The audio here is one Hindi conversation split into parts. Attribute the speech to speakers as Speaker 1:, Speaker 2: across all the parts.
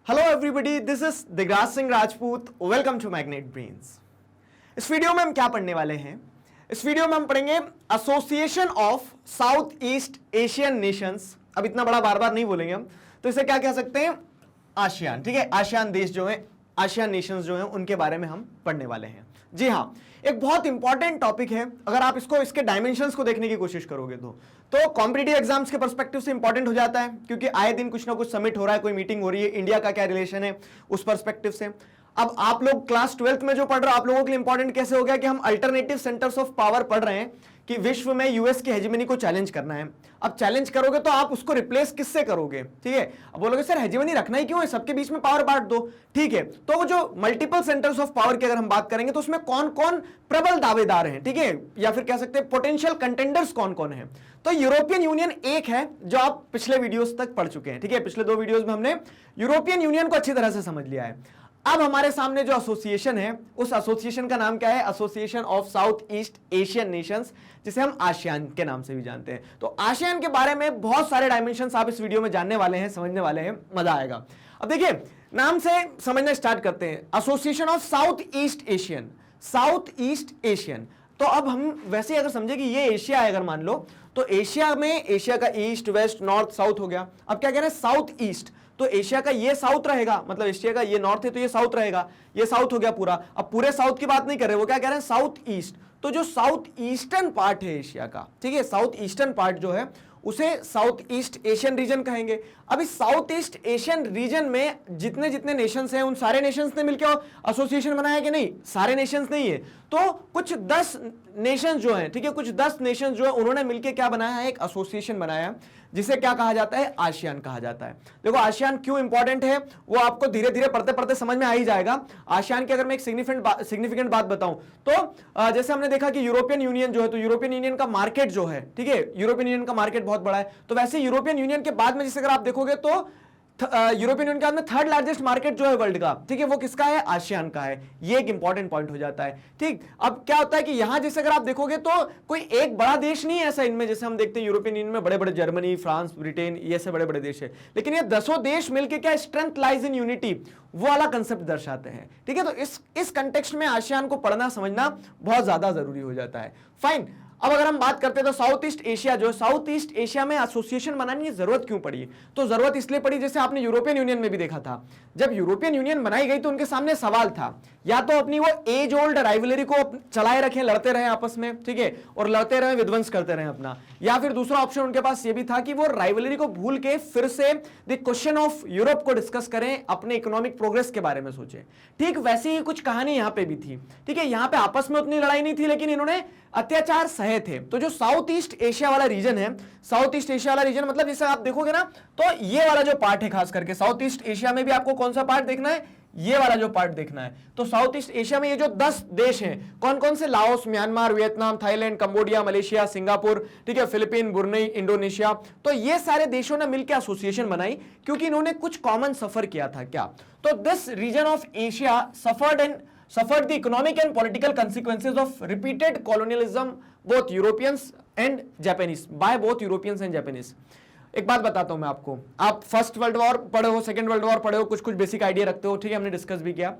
Speaker 1: Hello everybody, this is Digraj Singh Rajput. Welcome to Magnet Brains. इस वीडियो में हम क्या पढ़ने वाले हैं? इस वीडियो में हम पढ़ेंगे association of South east Asian Nations. अब इतना बड़ा बार बार नहीं बोलेंगे हम, तो इसे क्या कह सकते हैं? आसियान। ठीक है, आसियान देश जो है, आसियान नेशंस जो हैं, उनके बारे में हम पढ़ने वाले हैं। जी हाँ, एक बहुत इंपॉर्टेंट टॉपिक है। अगर आप इसके डायमेंशंस को देखने की कोशिश करोगे तो कॉम्पिटिटिव एग्जाम्स के पर्सपेक्टिव से इंपॉर्टेंट हो जाता है, क्योंकि आए दिन कुछ ना कुछ समिट हो रहा है, कोई मीटिंग हो रही है, इंडिया का क्या रिलेशन है उस पर्सपेक्टिव से। अब आप लोग क्लास 12th में जो पढ़ रहे हो, आप लोगों के लिए इंपॉर्टेंट कैसे हो गया कि हम अल्टरनेटिव सेंटर्स ऑफ पावर पढ़ रहे हैं कि विश्व में यूएस की हेजेमनी को चैलेंज करना है। अब चैलेंज करोगे तो आप उसको रिप्लेस किससे करोगे? ठीक है, अब बोलोगे सर हेजेमनी रखना ही क्यों है, सबके बीच में पावर बांट दो। ठीक है, तो वो जो मल्टीपल सेंटर्स ऑफ पावर की अगर हम बात करेंगे तो उसमें कौन कौन प्रबल दावेदार हैं, ठीक है, या फिर कह सकते हैं पोटेंशियल कंटेंडर्स कौन कौन है। तो यूरोपियन यूनियन एक है जो आप पिछले वीडियोस तक पढ़ चुके हैं। ठीक है, पिछले 2 वीडियोस में हमने यूरोपियन यूनियन को अच्छी तरह से समझ लिया है। अब हमारे सामने जो एसोसिएशन है, उस एसोसिएशन का नाम क्या है? Association of South east Asian Nations, जिसे हम आसियान के नाम से भी जानते हैं। तो आसियान के बारे में बहुत सारे डायमेंशंस आप इस वीडियो में जानने वाले हैं, समझने वाले हैं, मजा आएगा। अब देखिए, नाम से समझना स्टार्ट करते हैं। Association of South east Asian, south east Asian. तो अब हम वैसे अगर समझे कि ये एशिया है, अगर मान लो, तो एशिया में एशिया का ईस्ट वेस्ट नॉर्थ साउथ हो गया। अब क्या कह रहे हैं? South east. तो एशिया का ये साउथ रहेगा, मतलब एशिया का ये नॉर्थ है तो ये साउथ रहेगा, ये साउथ हो गया पूरा। अब पूरे साउथ की बात नहीं कर रहे, वो क्या कह रहे हैं? South east. तो जो साउथ ईस्टर्न पार्ट है एशिया का, ठीक है, साउथ ईस्टर्न पार्ट जो है उसे साउथ ईस्ट एशियन रीजन कहेंगे। अब इस साउथ ईस्ट एशियन रीजन में जितने जितने नेशंस हैं, उन सारे नेशंस ने मिलकर एसोसिएशन बनाया कि नहीं? सारे नेशंस नहीं है, तो कुछ 10 नेशंस जो हैं, ठीक है, कुछ 10 नेशंस जो है उन्होंने मिलकर क्या बनाया है? एक एसोसिएशन बनाया, जिसे क्या कहा जाता है? आसियान कहा जाता है। देखो आसियान क्यों इंपॉर्टेंट है वो आपको धीरे धीरे पढ़ते पढ़ते समझ में आ ही जाएगा। आसियान की अगर मैं एक सिग्निफिकेंट बात बताऊं तो जैसे हमने देखा कि यूरोपियन यूनियन जो है, तो यूरोपियन यूनियन का मार्केट जो है, ठीक है, यूरोपियन यूनियन का मार्केट बहुत बड़ा है। तो वैसे यूरोपियन यूनियन के बाद में जैसे अगर आप देखोगे तो यूरोपियन यूनियन के बाद में 3rd लार्जेस्ट मार्केट जो है वर्ल्ड का, ठीक है, वो किसका है? आसियान का है। ये एक इंपॉर्टेंट पॉइंट हो जाता है। ठीक, अब क्या होता है कि यहां जैसे अगर आप देखोगे तो कोई एक बड़ा देश नहीं है ऐसा इनमें, जैसे हम देखते हैं यूरोपियन यूनियन में बड़े बड़े जर्मनी, फ्रांस, ब्रिटेन, ये से बड़े बड़े देश है, लेकिन ये 10 देश मिलकर क्या स्ट्रेंथ लाइज इन यूनिटी, वो वाला कंसेप्ट दर्शाते हैं। ठीक है, तो इस कंटेक्स्ट में आसियान को पढ़ना समझना बहुत ज्यादा जरूरी हो जाता है। फाइन, अब अगर हम बात करते हैं तो साउथ ईस्ट एशिया जो है, साउथ ईस्ट एशिया में एसोसिएशन बनाने की जरूरत क्यों पड़ी? तो जरूरत इसलिए पड़ी, जैसे आपने यूरोपियन यूनियन में भी देखा था, जब यूरोपियन यूनियन बनाई गई तो उनके सामने सवाल था, या तो अपनी वो एज ओल्ड राइवलरी को चलाए रखें, लड़ते रहे आपस में, ठीक है, और लड़ते रहे, विध्वंस करते रहे अपना, या फिर दूसरा ऑप्शन उनके पास ये भी था कि वो राइवलरी को भूल के फिर से द क्वेश्चन ऑफ यूरोप को डिस्कस करें, अपने इकोनॉमिक प्रोग्रेस के बारे में सोचें। ठीक वैसी ही कुछ कहानी यहां पे भी थी। ठीक है, यहां पे आपस में उतनी लड़ाई नहीं थी, लेकिन इन्होंने अत्याचार सहे थे। तो जो साउथ ईस्ट एशिया वाला रीजन है, साउथ ईस्ट एशिया वाला रीजन मतलब जैसे आप देखोगे ना, तो ये वाला जो पार्ट है, खास करके साउथ ईस्ट एशिया में भी आपको कौन सा पार्ट देखना है? ये वाला जो पार्ट देखना है। तो साउथ ईस्ट एशिया में ये जो 10 देश हैं, कौन कौन से? Laos, Myanmar, Vietnam, Thailand, Cambodia, Malaysia, Singapore, ठीक है, फिलीपीन, ब्रुनेई, इंडोनेशिया। तो ये सारे देशों ने मिलकर एसोसिएशन बनाई, क्योंकि इन्होंने कुछ कॉमन सफर किया था। क्या? तो this region of Asia suffered the economic and political consequences of repeated colonialism both Europeans and Japanese by both Europeans and Japanese। एक बात बताता हूं मैं आपको, आप फर्स्ट वर्ल्ड वॉर पढ़े हो, सेकंड वर्ल्ड वॉर पढ़े हो, कुछ कुछ बेसिक आइडिया रखते हो, ठीक है, हमने डिस्कस भी किया।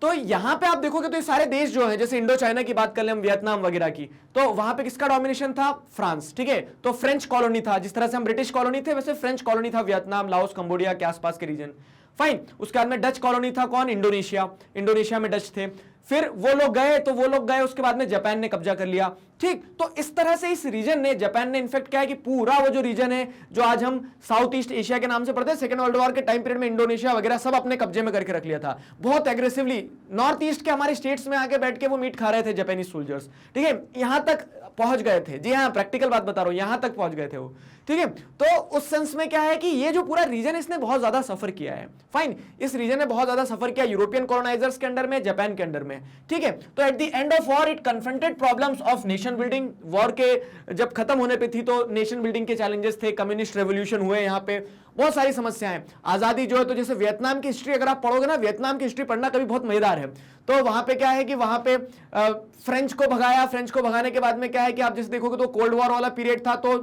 Speaker 1: तो यहां पे आप देखोगे तो ये सारे देश जो हैं, जैसे इंडो चाइना की बात कर ले हम, वियतनाम वगैरह की, तो वहां पे किसका डोमिनेशन था? फ्रांस। ठीक है, तो फ्रेंच कॉलोनी था, जिस तरह से हम ब्रिटिश कॉलोनी थे वैसे फ्रेंच कॉलोनी था वियतनाम, लाओस, कंबोडिया के आसपास के रीजन। फाइन, उसके बाद में डच कॉलोनी था, कौन? इंडोनेशिया। इंडोनेशिया में डच थे, फिर वो लोग गए, उसके बाद में जापान ने कब्जा कर लिया। ठीक, तो इस तरह से इस रीजन ने, जापान ने इनफेक्ट क्या है कि पूरा वो जो रीजन है जो आज हम साउथ ईस्ट एशिया के नाम से पढ़ते हैं, सेकंड वर्ल्ड वॉर के टाइम पीरियड में इंडोनेशिया वगैरह सब अपने कब्जे में करके रख लिया था। बहुत एग्रेसिवली नॉर्थ ईस्ट के हमारे स्टेट्स में आके बैठ के वो मीट खा रहे थे जापानीज सोल्जर्स। ठीक है, यहां तक पहुंच गए थे। जी हाँ, प्रैक्टिकल बात बता रहा हूं, यहां तक पहुंच गए थे वो। ठीक है, तो उस सेंस में क्या है कि ये जो पूरा रीजन इसने बहुत ज्यादा सफर किया है। फाइन, इस रीजन ने बहुत ज्यादा सफर किया यूरोपियन कॉलोनाइजर्स के अंडर में, जापान के अंडर में। ठीक है, तो at the end of war it confronted problems of nation building. War के जब खत्म होने पे थी तो नेशन बिल्डिंग के चैलेंजेस थे, कम्युनिस्ट रेवोल्यूशन हुए, यहाँ पे बहुत सारी समस्याएं, आजादी जो है, तो जैसे वियतनाम की हिस्ट्री अगर आप पढ़ोगे ना, वियतनाम की हिस्ट्री पढ़ना कभी बहुत मजेदार है। तो वहां पे क्या है कि वहां पे फ्रेंच को भगाया, फ्रेंच को भगाने के बाद में क्या है कि आप जैसे देखोगे तो कोल्ड वॉर वाला पीरियड था, तो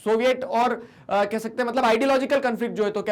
Speaker 1: सोवियत और कह सकते हैं मतलब आइडियोलॉजिकल कंफ्लिक्ट जो है, तो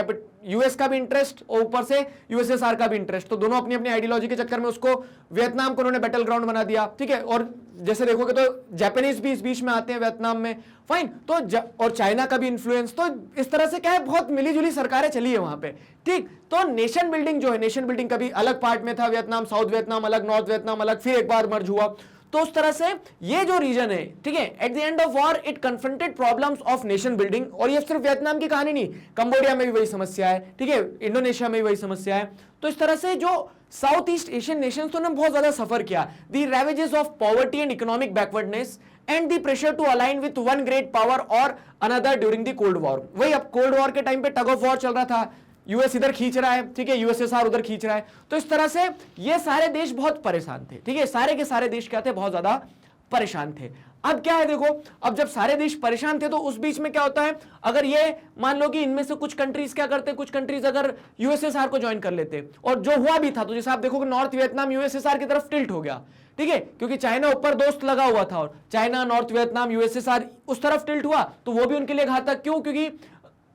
Speaker 1: यूएस का भी इंटरेस्ट और ऊपर से यूएसएसआर का भी इंटरेस्ट, तो दोनों अपनी अपनी आइडियोलॉजी के चक्कर में उसको वियतनाम को उन्होंने बैटल ग्राउंड बना दिया, ठीक है। और जैसे देखोगे तो जापानीज भी इस बीच में आते हैं वियतनाम में, फाइन। तो और चाइना का भी इन्फ्लुएंस, तो इस तरह से क्या है बहुत मिलीजुली सरकारें चली है वहां पे, ठीक। तो नेशन बिल्डिंग जो है, नेशन बिल्डिंग कभी अलग पार्ट में था, वियतनाम साउथ वियतनाम अलग, नॉर्थ वियतनाम अलग, फिर एक बार मर्ज हुआ। तो उस तरह से ये जो रीजन है, ठीक है, at the end of war it confronted problems of nation building. और ये सिर्फ वियतनाम की कहानी नहीं, कंबोडिया में भी वही समस्या है, ठीक है, इंडोनेशिया में भी वही समस्या है। तो इस तरह से जो साउथ ईस्ट एशियन नेशंस तो ने बहुत ज्यादा सफर किया, the ravages of poverty and economic backwardness and the pressure to align with one great power और another during the cold war. वही अब कोल्ड वॉर के टाइम पे टग ऑफ वॉर चल रहा था, यूएस इधर खींच रहा है, ठीक है, यूएसएसआर उधर खींच रहा है। तो इस तरह से ये सारे देश बहुत परेशान थे, ठीक है, सारे के सारे देश क्या थे, बहुत ज्यादा परेशान थे। अब क्या है देखो, अब जब सारे देश परेशान थे तो उस बीच में क्या होता है, अगर ये मान लो कि इनमें से कुछ कंट्रीज क्या करते, कुछ कंट्रीज अगर यूएसएसआर को ज्वाइन कर लेते, और जो हुआ भी था, तो जैसे आप देखोगे नॉर्थ वियतनाम यूएसएसआर की तरफ टिल्ट हो गया, ठीक है, क्योंकि चाइना ऊपर दोस्त लगा हुआ था और चाइना, नॉर्थ वियतनाम, यूएसएसआर उस तरफ टिल्ट हुआ, तो वो भी उनके लिए घातक। क्यों? क्योंकि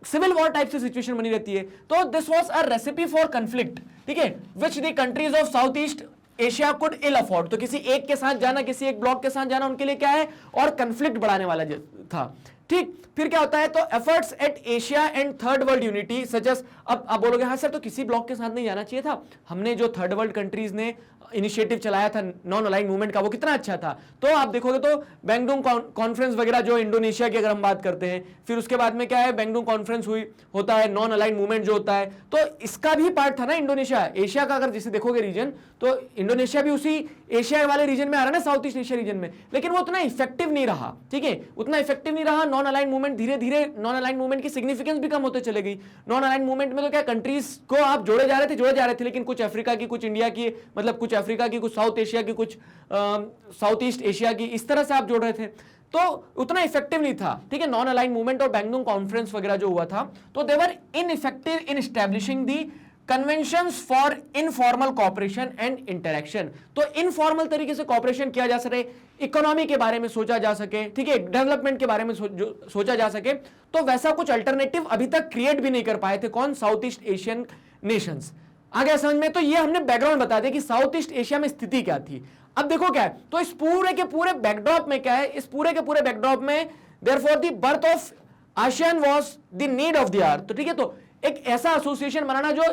Speaker 1: सिविल वॉर टाइप से सिचुएशन बनी रहती है। तो this was a recipe for conflict, ठीक है, which the countries of South East Asia could ill afford. तो किसी एक के साथ जाना, किसी एक ब्लॉक के साथ जाना उनके लिए क्या है, और कन्फ्लिक्ट बढ़ाने वाला था, ठीक। फिर क्या होता है, तो efforts at Asia and third world unity such as, अब आप बोलोगे हाँ सर तो किसी ब्लॉक के साथ नहीं जाना चाहिए था, हमने जो थर्ड वर्ल्ड कंट्रीज ने इनिशिएटिव चलाया था नॉन अलाइन मूवमेंट का, वो कितना अच्छा था। तो आप देखोगे तो बैंगडोंग कॉन्फ्रेंस वगैरह जो इंडोनेशिया की अगर हम बात करते हैं, फिर उसके बाद में क्या है, बैंगडोंग कॉन्फ्रेंस हुई होता है, नॉन अलाइन मूवमेंट जो होता है, तो इसका भी पार्ट था ना इंडोनेशिया, एशिया का अगर जैसे देखोगे रीजन, तो इंडोनेशिया भी उसी एशिया वाले रीजन में आ रहा है ना, साउथ ईस्ट एशिया रीजन में, लेकिन वो उतना इफेक्टिव नहीं रहा, ठीक है, उतना इफेक्टिव नहीं रहा नॉन अलाइन मूवमेंट। धीरे धीरे नॉन अलाइन मूवमेंट की सिग्निफिकेंस भी कम होते चले गई। नॉन अलाइन मूवमेंट में तो क्या कंट्रीज को आप जोड़े जा रहे थे, लेकिन कुछ अफ्रीका की, कुछ इंडिया की, मतलब कुछ अफ्रीका की, कुछ साउथ एशिया की, कुछ साउथ ईस्ट एशिया की, इस तरह से आप जोड़ रहे थे, तो उतना इफेक्टिव नहीं था, ठीक है, नॉन अलाइन मूवमेंट। और बैंगडोंग कॉन्फ्रेंस वगैरह जो हुआ था, तो they were ineffective in establishing the conventions for informal cooperation and interaction. तो इनफॉर्मल तरीके से कॉपरेशन किया जा सके, इकोनॉमी के बारे में सोचा जा सके, ठीक है, डेवलपमेंट के बारे में सोचा जा सके, तो वैसा कुछ अल्टरनेटिव अभी तक क्रिएट भी नहीं कर पाए थे कौन, साउथ ईस्ट एशियन नेशंस। आ गया समझ में? तो ये हमने बैकग्राउंड बता दिया कि साउथ ईस्ट एशिया में स्थिति क्या थी। अब देखो क्या है, तो इस पूरे के पूरे बैकड्रॉप में क्या है, इस पूरे के पूरे बैकड्रॉप में therefore the birth of ASEAN was the need of the hour. तो ठीक है, तो एक ऐसा एसोसिएशन बनाना जो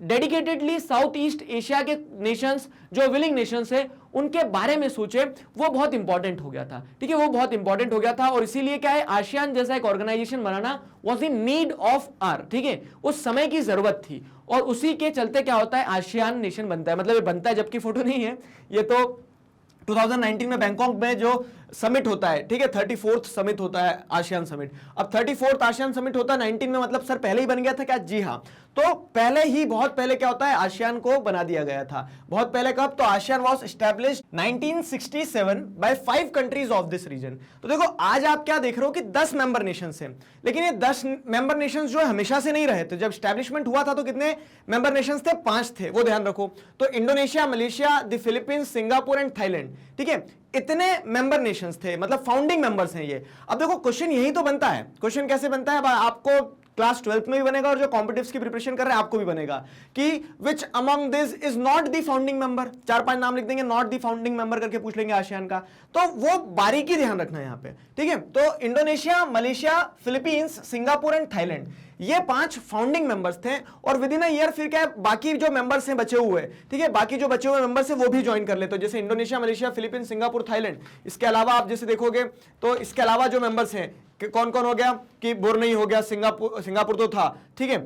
Speaker 1: डेडिकेटेडली साउथ ईस्ट एशिया के नेशंस, जो विलिंग नेशंस है, उनके बारे में सोचे, वो बहुत इंपॉर्टेंट हो गया था, ठीक है, वो बहुत इंपॉर्टेंट हो गया था। और इसीलिए क्या है, आसियान जैसा एक ऑर्गेनाइजेशन बनाना was in need of hour, ठीक है, उस समय की जरूरत थी। और उसी के चलते क्या होता है, आसियान नेशन बनता है, मतलब ये बनता है जबकि फोटो नहीं है, ये तो 2019 में बैंकॉक में जो समिट होता है, ठीक है, 34th समिट होता है आसियान समिट। अब 34th आसियान समिट होता है 19 में, मतलब सर पहले ही बन गया था क्या? जी हाँ, तो पहले ही, बहुत पहले क्या होता है, आसियान को बना दिया गया था। बहुत पहले कब? तो ASEAN was established 1967 by 5 countries of this region. तो देखो आज आप क्या देख रहे हो कि 10 मेंबर नेशंस हैं, लेकिन ये 10 मेंबर नेशंस जो हमेशा से नहीं रहे थे। जब एस्टैब्लिशमेंट हुआ था तो कितने मेंबर नेशंस थे? 5 थे, वो ध्यान रखो। तो Indonesia, Malaysia, the Philippines, Singapore and Thailand, ठीक है, इतने मेंबर नेशंस थे, मतलब फाउंडिंग मेंबर्स हैं ये। अब देखो क्वेश्चन यही तो बनता है, क्वेश्चन कैसे बनता है, आपको क्लास 12th में भी बनेगा और जो कॉम्पिटिटिव्स की प्रिपरेशन कर रहे हैं आपको भी बनेगा कि which among this is not the founding member. 4-5 नाम लिख देंगे, नॉट द फाउंडिंग मेंबर करके पूछ लेंगे आसियान का, तो वो बारीकी ध्यान रखना है यहाँ पे, ठीक है। तो Indonesia, Malaysia, Philippines, Singapore and Thailand, ये 5 फाउंडिंग मेंबर्स थे। और विद इन अ ईयर फिर क्या है, बाकी जो मेंबर्स हैं बचे हुए, ठीक है, बाकी जो बचे हुए मेंबर्स हैं वो भी ज्वाइन कर लेते हो, जैसे Indonesia, Malaysia, Philippines, Singapore, Thailand. इसके अलावा आप जैसे देखोगे तो इसके अलावा जो मेंबर्स हैं कौन कौन हो गया कि ब्रुनेई हो गया, सिंगापुर तो था, ठीक है,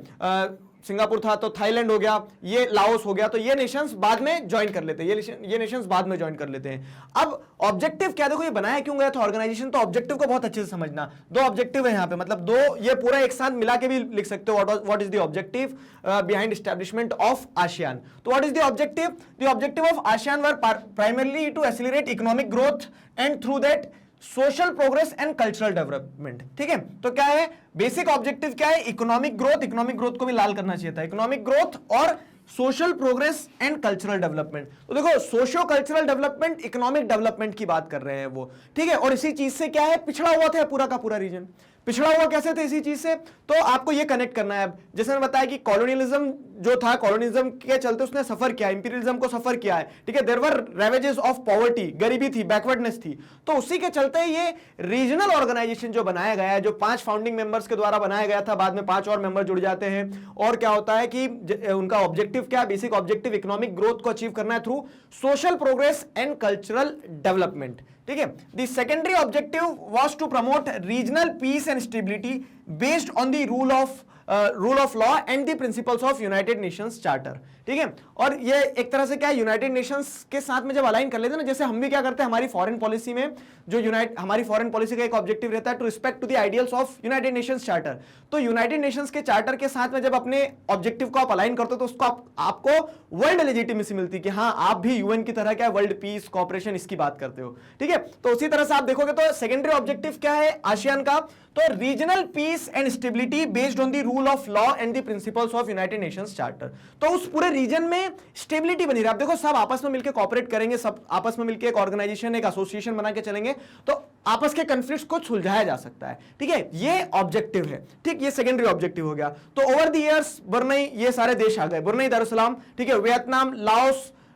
Speaker 1: सिंगापुर था, तो थाईलैंड हो गया, ये लाओस हो गया। तो ये नेशंस बाद में ज्वाइन कर लेते हैं, ये नेशंस बाद में ज्वाइन कर लेते हैं। अब ऑब्जेक्टिव क्या, देखो ये बनाया क्यों गया था ऑर्गेनाइजेशन, तो ऑब्जेक्टिव को बहुत अच्छे से समझना। 2 ऑब्जेक्टिव है यहाँ पे, मतलब 2, ये पूरा एक साथ मिला के भी लिख सकते हो, what is the objective behind establishment of ASEAN. तो what is the objective? The objective of ASEAN were primarily to accelerate economic growth and through that social progress and cultural development, ठीक है। तो क्या है बेसिक ऑब्जेक्टिव, क्या है? इकोनॉमिक ग्रोथ, इकोनॉमिक ग्रोथ को भी लाल करना चाहिए था, इकोनॉमिक ग्रोथ और social progress and cultural development. तो देखो socio cultural development, economic development की बात कर रहे हैं वो, ठीक है। और इसी चीज से क्या है, पिछड़ा हुआ था पूरा का पूरा रीजन, पिछड़ा हुआ कैसे थे इसी चीज से, तो आपको ये कनेक्ट करना है। अब जैसे मैंने बताया कि कॉलोनियलिज्म जो था, कॉलोनियलिज्म के चलते उसने सफर किया, इंपीरियलिज्म को सफर किया है, ठीक है। There were ravages of poverty, गरीबी थी, बैकवर्डनेस थी, तो उसी के चलते ये रीजनल ऑर्गेनाइजेशन जो बनाया गया है, जो 5 फाउंडिंग मेंबर्स के द्वारा बनाया गया था, बाद में 5 और मेंबर जुड़ जाते हैं, और क्या होता है कि उनका ऑब्जेक्टिव क्या, बेसिक ऑब्जेक्टिव इकोनॉमिक ग्रोथ को अचीव करना है through social progress and cultural development, ठीक है। The secondary objective was to promote regional peace and stability based on the rule of law and the principles of United Nations charter, ठीक है। और ये एक तरह से क्या है, यूनाइटेड नेशंस के साथ में जब अलाइन कर लेते हैं ना, जैसे हम भी क्या करते हैं हमारी फॉरेन पॉलिसी में, जो हमारी फॉरेन पॉलिसी का एक ऑब्जेक्टिव रहता है to respect to the ideals of United Nations charter, तो यूनाइटेड नेशंस के चार्टर के साथ में जब अपने ऑब्जेक्टिव को आप अलाइन करते हो तो उसको आपको वर्ल्ड लेजिटिमेसी मिलती है कि हाँ आप भी यूएन की तरह क्या वर्ल्ड पीस कॉपरेशन इसकी बात करते हो, ठीक है। तो उसी तरह से आप देखोगे तो सेकेंडरी ऑब्जेक्टिव क्या है आसियान का, तो regional peace and stability based on the rule of law and the principles of United Nations charter, तो उस पूरे रीजन में स्टेबिलिटी बनी रही। आप देखो सब आपस में मिलकर कॉपरेट करेंगे, सब आपस में मिलकर एक ऑर्गेनाइजेशन, एक एसोसिएशन बना के चलेंगे तो आपस के कॉन्फ्लिक्ट्स को सुलझाया जा सकता है, ठीक है। ये ऑब्जेक्टिव है, ठीक, ये सेकेंडरी ऑब्जेक्टिव हो गया। तो ओवर द इयर्स ब्रुनेई, ये सारे देश आ गए, ब्रुनेई दारुसलाम, ठीक है, Vietnam,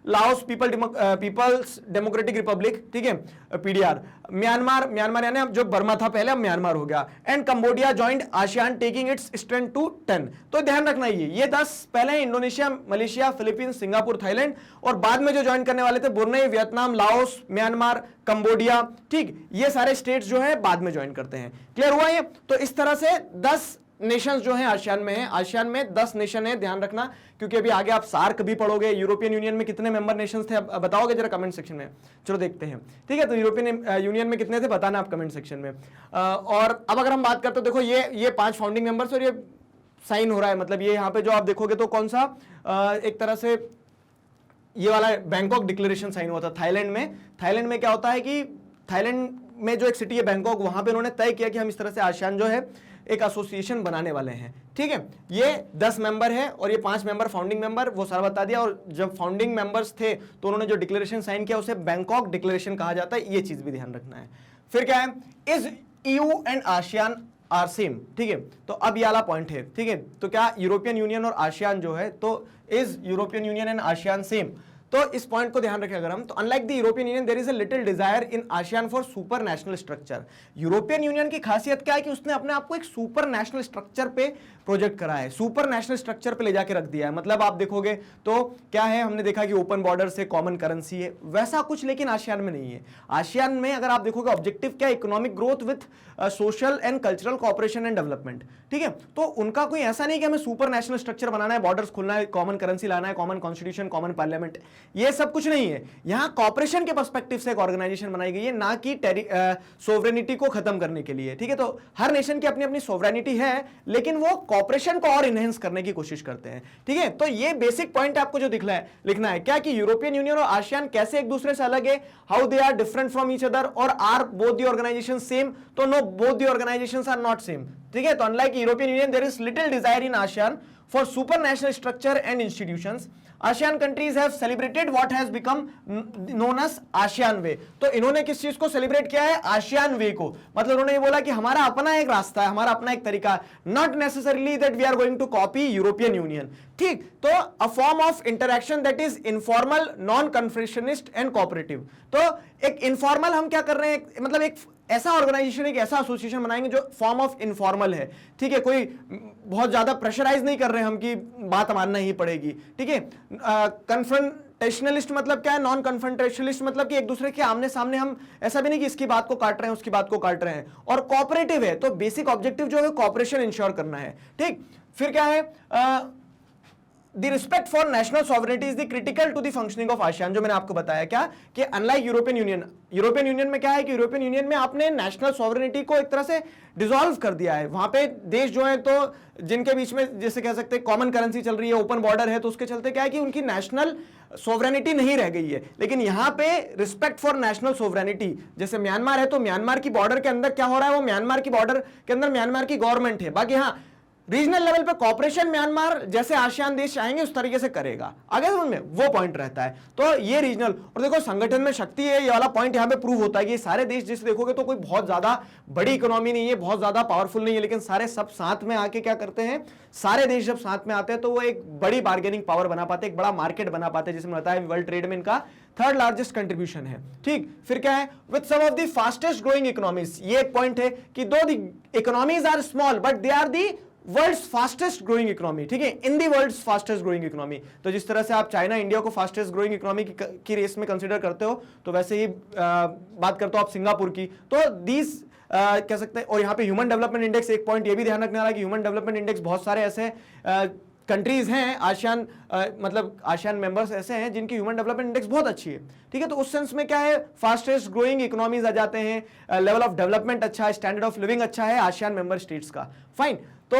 Speaker 1: Laos People's Democratic Republic, ठीक है, पीडीआर, म्यांमार यानी जो बर्मा था पहले अब म्यांमार हो गया, and Cambodia joined ASEAN taking its strength to 10। तो ध्यान रखना ये 10 पहले Indonesia, Malaysia, Philippines, Singapore, Thailand, और बाद में जो ज्वाइन करने वाले थे Brunei, Vietnam, Laos, Myanmar, Cambodia, ठीक, ये सारे स्टेट्स जो है बाद में ज्वाइन करते हैं। क्लियर हुआ ये? तो इस तरह से 10 नेशंस जो हैं आसियान में है, आसियान में 10 नेशन है, ध्यान रखना, क्योंकि अभी आगे आप सार्क भी पढ़ोगे। यूरोपियन यूनियन में कितने मेंबर नेशंस थे अब बताओगे जरा कमेंट सेक्शन में, चलो देखते हैं, ठीक है। तो यूरोपियन यूनियन में कितने थे बताना आप कमेंट सेक्शन में। और अब अगर हम बात करते हो, देखो ये 5 फाउंडिंग मेंबर्स और ये साइन हो रहा है, मतलब ये यहाँ पे जो आप देखोगे तो कौन सा एक तरह से ये वाला बैंकॉक डिक्लेरेशन साइन हुआ था थाईलैंड में। थाईलैंड में क्या होता है कि थाईलैंड में जो एक सिटी है बैंकॉक, वहां पे उन्होंने तय किया कि हम इस तरह से आसियान जो है एक एसोसिएशन बनाने वाले हैं, ठीक है। ये 10 मेंबर है और ये 5 मेंबर फाउंडिंग मेंबर, वो सारा बता दिया। और जब फाउंडिंग मेंबर्स थे तो उन्होंने जो डिक्लेरेशन साइन किया उसे बैंकॉक डिक्लेरेशन कहा जाता है, ये चीज भी ध्यान रखना है। फिर क्या है, is EU and ASEAN are same, ठीक है। तो अब ये वाला पॉइंट है, ठीक है। तो क्या यूरोपियन यूनियन और आसियान जो है, तो is European Union and ASEAN same, तो इस पॉइंट को ध्यान रखें अगर हम, तो unlike the European Union there is a little desire in ASEAN for super national structure. European Union की खासियत क्या है कि उसने अपने आप को एक सुपर नेशनल स्ट्रक्चर पे प्रोजेक्ट करा है, सुपर नेशनल स्ट्रक्चर पे ले जाके रख दिया है। मतलब आप देखोगे तो क्या है, हमने देखा कि ओपन बॉर्डर से कॉमन करेंसी है, वैसा कुछ लेकिन आसियान में नहीं है। आसियान में अगर आप देखोगे ऑब्जेक्टिव क्या है, economic growth with social and cultural cooperation and development, ठीक है। तो उनका कोई ऐसा नहीं कि हमें सुपर नेशनल स्ट्रक्चर बनाना है, बॉर्डर्स खोलना है, कॉमन करेंसी लाना है, कॉमन कॉन्स्टिट्यूशन, कॉमन पार्लियामेंट, ये सब कुछ नहीं है। यहां कॉपरेशन के पर्सपेक्टिव से एक ऑर्गेनाइजेशन बनाई गई है, ना कि सोवरेनिटी को खत्म करने के लिए, ठीक है। तो हर नेशन की अपनी अपनी सोवरेनिटी है, लेकिन वो कॉपरेशन को और इनहेंस करने की कोशिश करते हैं, ठीक है। तो ये बेसिक पॉइंट आपको जो लिखना है क्या कि यूरोपियन यूनियन और आसियान कैसे एक दूसरे से अलग है, how they are different from each other, और are both the organization same, तो no, both the organizations are not same, ठीक है। तो unlike European Union there is little desire in ASEAN for supranational structure and institutions. ASEAN countries have celebrated what has become known as ASEAN way. तो इन्होंने किस चीज को सेलिब्रेट किया है, आसियान वे को। मतलब उन्होंने ये बोला कि हमारा अपना एक रास्ता है, हमारा अपना एक तरीका, not necessarily that we are going to copy European Union, ठीक। तो a form of interaction that is informal, non confrontationist and cooperative. तो एक इनफॉर्मल हम क्या कर रहे हैं, मतलब एक ऐसा ऑर्गेनाइजेशन, एक ऐसा एसोसिएशन बनाएंगे जो फॉर्म ऑफ इनफॉर्मल है, ठीक है। कोई बहुत ज्यादा प्रेशराइज नहीं कर रहे हम कि बात मानना ही पड़ेगी, ठीक है। कन्फ्रंटेशनलिस्ट मतलब क्या है, नॉन कन्फ्रंटेशनलिस्ट मतलब कि एक दूसरे के आमने सामने हम ऐसा भी नहीं कि इसकी बात को काट रहे हैं उसकी बात को काट रहे हैं, और कोऑपरेटिव है। तो बेसिक ऑब्जेक्टिव जो है कोऑपरेशन इंश्योर करना है, ठीक। फिर क्या है, The respect for national sovereignty is the critical to the functioning of ASEAN, जो मैंने आपको बताया क्या कि अनलाइक यूरोपियन यूनियन में क्या है कि यूरोपियन यूनियन में आपने नेशनल सॉवरेनिटी को एक तरह से डिसॉल्व कर दिया है। वहां पे देश जो है तो जिनके बीच में जैसे कह सकते हैं कॉमन करेंसी चल रही है, ओपन बॉर्डर है, तो उसके चलते क्या है कि उनकी नेशनल सोवरेनिटी नहीं रह गई है। लेकिन यहाँ पे रिस्पेक्ट फॉर नेशनल सोवरेनिटी, जैसे म्यांमार है तो म्यांमार की बॉर्डर के अंदर क्या हो रहा है, वो म्यांमार की बॉर्डर के अंदर म्यांमार की गवर्नमेंट है, बाकी हाँ रीजनल लेवल पे कॉपरेशन म्यांमार जैसे आसियान देश चाहेंगे उस तरीके से करेगा, आगे समझ में वो पॉइंट रहता है। तो ये रीजनल, और देखो संगठन में शक्ति है, ये वाला पॉइंट यहां पे प्रूव होता है कि सारे देश जिसे देखोगे तो कोई बहुत ज्यादा बड़ी इकोनॉमी नहीं है, बहुत ज्यादा पावरफुल नहीं है, लेकिन सारे सब साथ में आके क्या करते हैं, सारे देश जब साथ में आते हैं तो वो एक बड़ी बार्गेनिंग पावर बना पाते हैं, एक बड़ा मार्केट बना पाते हैं, जिसमें बताया वर्ल्ड ट्रेड में इनका थर्ड लार्जेस्ट कंट्रीब्यूशन है। ठीक, फिर क्या है, with some of the fastest growing economies, ये एक पॉइंट है कि though the economies are small but they are the world's fastest growing economy, ठीक है, in the world's fastest growing economy. तो जिस तरह से आप चाइना इंडिया को फास्टेस्ट ग्रोइंग इकोनॉमी की रेस में कंसीडर करते हो, तो वैसे ही बात करते हो आप सिंगापुर की, तो दीज कह सकते हैं। और यहाँ पे ह्यूमन डेवलपमेंट इंडेक्स, एक पॉइंट ये भी ध्यान रखने वाला कि ह्यूमन डेवलपमेंट इंडेक्स बहुत सारे ऐसे कंट्रीज हैं आसियान, मतलब आसियान मेंबर्स ऐसे हैं जिनकी ह्यूमन डेवलपमेंट इंडेक्स बहुत अच्छी है, ठीक है। तो उस सेंस में क्या है, फास्टेस्ट ग्रोइंग इकोनॉमीज आ जाते हैं, लेवल ऑफ डेवलपमेंट अच्छा है, स्टैंडर्ड ऑफ लिविंग अच्छा है आसियान मेंबर स्टेट्स का, फाइन। तो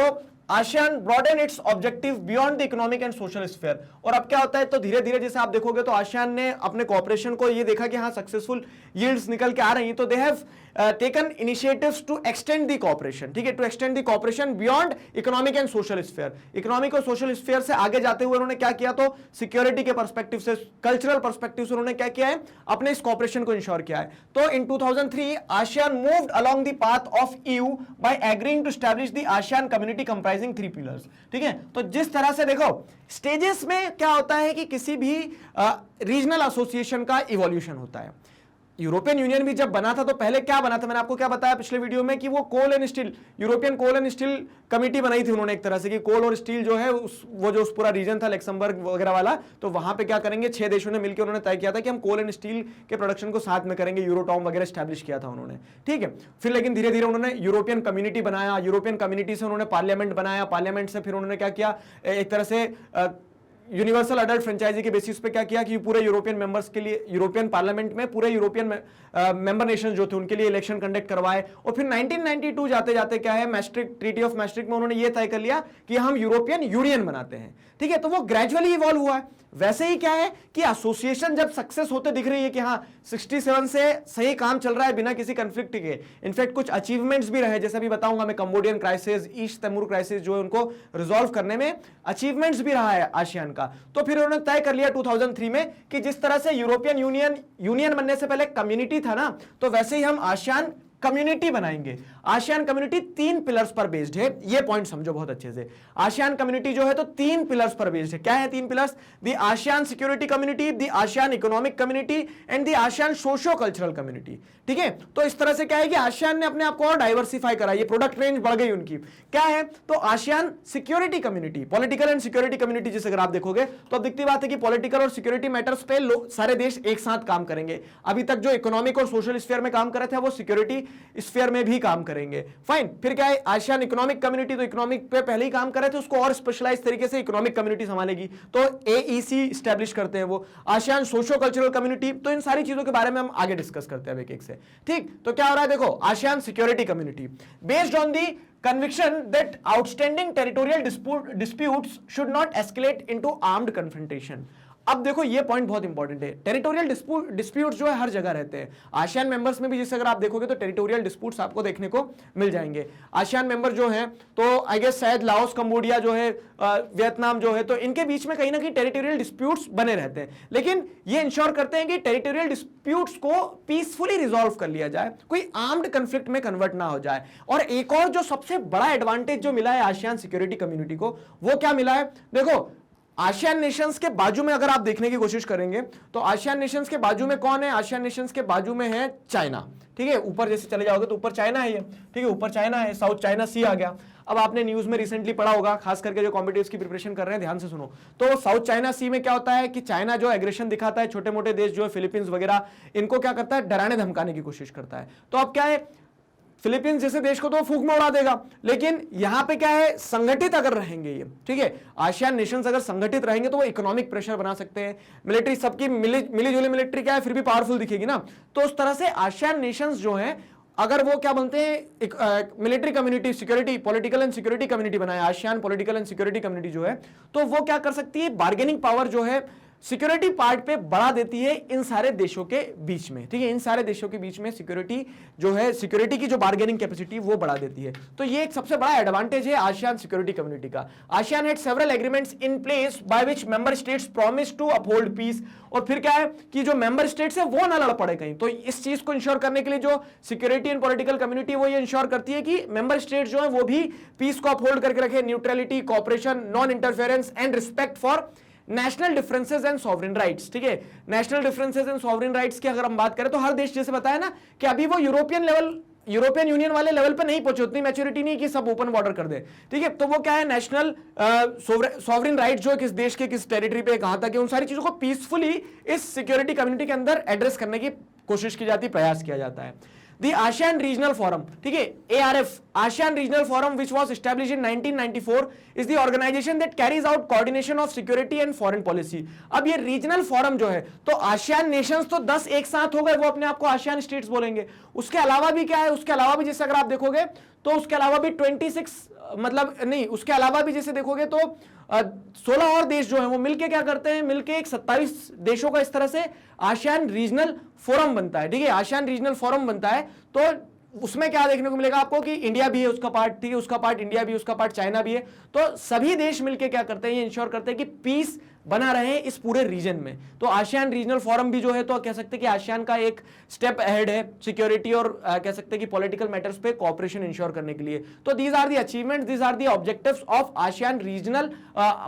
Speaker 1: ASEAN broaden its objective beyond the economic and social sphere. और अब क्या होता है, तो धीरे धीरे जैसे आप देखोगे तो आसियान ने अपने कोऑपरेशन को ये देखा कि हाँ सक्सेसफुल यील्ड्स निकल के आ रही हैं, तो they have taken initiatives to extend the cooperation, ठीक है, to extend the cooperation beyond economic and social sphere. Economic और सोशल स्फीयर से आगे जाते हुए उन्होंने क्या किया, तो सिक्योरिटी के पर्सपेक्टिव से, कल्चरल पर्सपेक्टिव से उन्होंने क्या किया है, अपने इस कोऑपरेशन को इंश्योर किया है। तो in 2003 ASEAN moved along the path of EU by agreeing to establish the ASEAN community comprising 3 pillars, ठीक है। तो जिस तरह से देखो स्टेजेस में क्या होता है कि किसी भी रीजनल एसोसिएशन का इवोल्यूशन होता है। यूरोपियन यूनियन भी जब बना था तो पहले क्या बना था, मैंने आपको क्या बताया पिछले वीडियो में कि वो coal and steel, European coal and steel committee बनाई थी उन्होंने, एक तरह से कि कोल और स्टील जो है वो जो उस पूरा रीजन था लक्समबर्ग वगैरह वाला, तो वहां पे क्या करेंगे, 6 देशों ने मिलकर उन्होंने तय किया था कि हम कोल एंड स्टील के प्रोडक्शन को साथ में करेंगे, यूरोटॉम वगैरह स्टैब्लिश किया था उन्होंने, ठीक है। फिर लेकिन धीरे धीरे उन्होंने यूरोपियन कम्युनिटी बनाया, यूरोपियन कम्युनिटी से उन्होंने पार्लियामेंट बनाया, पार्लियामेंट से फिर उन्होंने क्या किया, एक तरह से यूनिवर्सल अडल्ट फ्रेंचाइजी के बेसिस पे क्या किया कि पूरे यूरोपियन मेंबर्स के लिए, यूरोपियन पार्लियामेंट में पूरे यूरोपियन मेंबर नेशन जो थे उनके लिए इलेक्शन कंडक्ट करवाए। और फिर 1992 जाते जाते क्या है, मैस्ट्रिक्ट, ट्रीटी ऑफ मैस्ट्रिक्ट में उन्होंने ये तय कर लिया कि हम यूरोपियन यूनियन बनाते हैं, ठीक है। तो वो ग्रेजुअली इवॉल्व हुआ है। वैसे ही क्या है कि एसोसिएशन जब सक्सेस होते दिख रही है कि हाँ 67 से सही काम चल रहा है बिना किसी कंफ्लिक्ट के, इनफैक्ट कुछ अचीवमेंट्स भी रहे, जैसे अभी बताऊंगा मैं, Cambodian crisis, east Timor crisis जो है उनको रिजॉल्व करने में अचीवमेंट्स भी रहा है आसियान का। तो फिर उन्होंने तय कर लिया 2003 में कि जिस तरह से यूरोपियन यूनियन बनने से पहले कम्युनिटी था ना, तो वैसे ही हम आसियान कम्युनिटी बनाएंगे। आसियान कम्युनिटी 3 पिलर्स पर बेस्ड है, ये पॉइंट समझो बहुत अच्छे से। आसियान कम्युनिटी जो है तो 3 पिलर्स पर बेस्ड है। क्या है 3 pillars? The ASEAN security community, the ASEAN economic community and the ASEAN socio cultural community, ठीक है। तो इस तरह से क्या है कि आसियान ने अपने आप को और डाइवर्सिफाई करा, ये प्रोडक्ट रेंज बढ़ गई उनकी। क्या है तो ASEAN security community, political and security community, जिसे अगर आप देखोगे तो अब दिखती बात है कि पॉलिटिकल और सिक्योरिटी मैटर्स पे सारे देश एक साथ काम करेंगे। अभी तक जो इकोनॉमिक और सोशल स्फीयर में काम कर रहे थे वो सिक्योरिटी स्फीयर में भी काम करेंगे, फाइन। फिर क्या है आसियान इकोनॉमिक कम्युनिटी, तो इकोनॉमिक पे पहले ही काम कर रहे थे, उसको और स्पेशलाइज तरीके से इकोनॉमिक कम्युनिटी संभालेगी, तो एईसी स्टैब्लिश करते हैं वो। आसियान सोशो कल्चरल कम्युनिटी, तो इन सारी चीजों के बारे में हम आगे डिस्कस करते हैं एक एक से, ठीक। तो क्या हो रहा है देखो, ASEAN security community based on the conviction that outstanding territorial disputes should not escalate into armed confrontation। अब देखो ये पॉइंट बहुत इंपॉर्टेंट है। टेरिटोरियल डिस्प्यूट्स जो है हर जगह रहते हैं, आसियान मेंबर्स में भी जिससे अगर आप देखोगे तो टेरिटोरियल डिस्प्यूट्स आपको देखने को मिल जाएंगे। आसियान मेंबर जो हैं तो आई गेस शायद लाओस, कंबोडिया जो है, वियतनाम जो है, तो इनके बीच में कहीं ना कहीं टेरिटोरियल डिस्प्यूट्स बने रहते हैं, लेकिन ये इंश्योर करते हैं कि टेरिटोरियल डिस्प्यूट्स को पीसफुली रिजॉल्व कर लिया जाए, कोई आर्म्ड कंफ्लिक्ट में कन्वर्ट ना हो जाए। और एक और जो सबसे बड़ा एडवांटेज जो मिला है आसियान सिक्योरिटी कम्युनिटी को, वो क्या मिला है देखो, आसियान नेशंस के बाजू में अगर आप देखने की कोशिश करेंगे तो आसियान नेशंस के बाजू में कौन है? आसियान नेशंस के बाजू में है चाइना, ठीक है। ऊपर जैसे चले जाओगे तो ऊपर चाइना है ये, ठीक है, ऊपर चाइना है, साउथ चाइना सी आ गया। अब आपने न्यूज में रिसेंटली पढ़ा होगा, खास करके जो कॉम्पिटिटिव्स की प्रिपरेशन कर रहे हैं ध्यान से सुनो, तो साउथ चाइना सी में क्या होता है कि चाइना जो एग्रेशन दिखाता है, छोटे मोटे देश जो है फिलीपींस वगैरह, इनको क्या करता है, डराने धमकाने की कोशिश करता है। तो अब क्या है, फिलीपींस जैसे देश को तो फूंक में उड़ा देगा, लेकिन यहां पे क्या है, संगठित अगर रहेंगे ये, ठीक है, आसियान नेशंस अगर संगठित रहेंगे तो वो इकोनॉमिक प्रेशर बना सकते हैं। मिलिट्री सबकी मिलीजुली मिलिट्री क्या है, फिर भी पावरफुल दिखेगी ना। तो उस तरह से आसियान नेशंस जो हैं अगर वो क्या बोलते हैं, military community, security, political and security community बनाए, ASEAN political and security community जो है, तो वो क्या कर सकती है, बार्गेनिंग पावर जो है सिक्योरिटी पार्ट पे बढ़ा देती है इन सारे देशों के बीच में, ठीक है, इन सारे देशों के बीच में सिक्योरिटी जो है, सिक्योरिटी की जो बार्गेनिंग कैपेसिटी वो बढ़ा देती है। तो ये एक सबसे बड़ा एडवांटेज है आसियान सिक्योरिटी कम्युनिटी का। ASEAN had several agreements in place by which member states promise to uphold peace, और फिर क्या है कि जो मेंबर स्टेट्स है वो ना लड़ पड़े कहीं। तो इस चीज को इंश्योर करने के लिए जो सिक्योरिटी एंड पॉलिटिकल कम्युनिटी वो ये इंश्योर करती है कि मेंबर स्टेट्स जो है वो भी पीस को अपहोल्ड करके रखे, neutrality, cooperation, non interference and respect for national differences and sovereign rights, ठीक है। National differences and sovereign rights की अगर हम बात करें तो हर देश जैसे बताया ना कि अभी वो यूरोपियन यूनियन वाले लेवल पे नहीं पहुंचे, उतनी मैच्योरिटी नहीं कि सब ओपन बॉर्डर कर दे, ठीक है। तो वो क्या है, नेशनल सॉवरेन राइट जो किस देश के किस टेरिटरी पे कहां तक है, उन सारी चीजों को पीसफुली इस सिक्योरिटी कम्युनिटी के अंदर एड्रेस करने की कोशिश की जाती है, प्रयास किया जाता है। The ASEAN Regional Forum, ठीक है, ARF, ASEAN Regional Forum, which was established in 1994, is the organization that carries out coordination of security and foreign policy. अब ये रीजनल फोरम जो है, तो आसियान नेशंस तो 10 एक साथ हो गए, वो अपने आप को आसियान स्टेट्स बोलेंगे। उसके अलावा भी क्या है, उसके अलावा भी जैसे अगर आप देखोगे तो उसके अलावा भी 26 मतलब नहीं, उसके अलावा भी जैसे देखोगे तो 16 और देश जो हैं वो मिलके क्या करते हैं, मिलके एक 27 देशों का इस तरह से आसियान रीजनल फोरम बनता है, ठीक है, आसियान रीजनल फोरम बनता है। तो उसमें क्या देखने को मिलेगा आपको कि इंडिया भी है उसका पार्ट, ठीक है, उसका पार्ट इंडिया भी, उसका पार्ट चाइना भी है। तो सभी देश मिलके क्या करते हैं, ये इंश्योर करते हैं कि पीस बना रहे इस पूरे रीजन में। तो आसियान रीजनल फोरम भी जो है तो कह सकते हैं कि आसियान का एक स्टेप अहेड है सिक्योरिटी और कह सकते हैं कि पॉलिटिकल मैटर्स पे कोऑपरेशन इंश्योर करने के लिए। तो these are the achievements, these are the objectives of ASEAN regional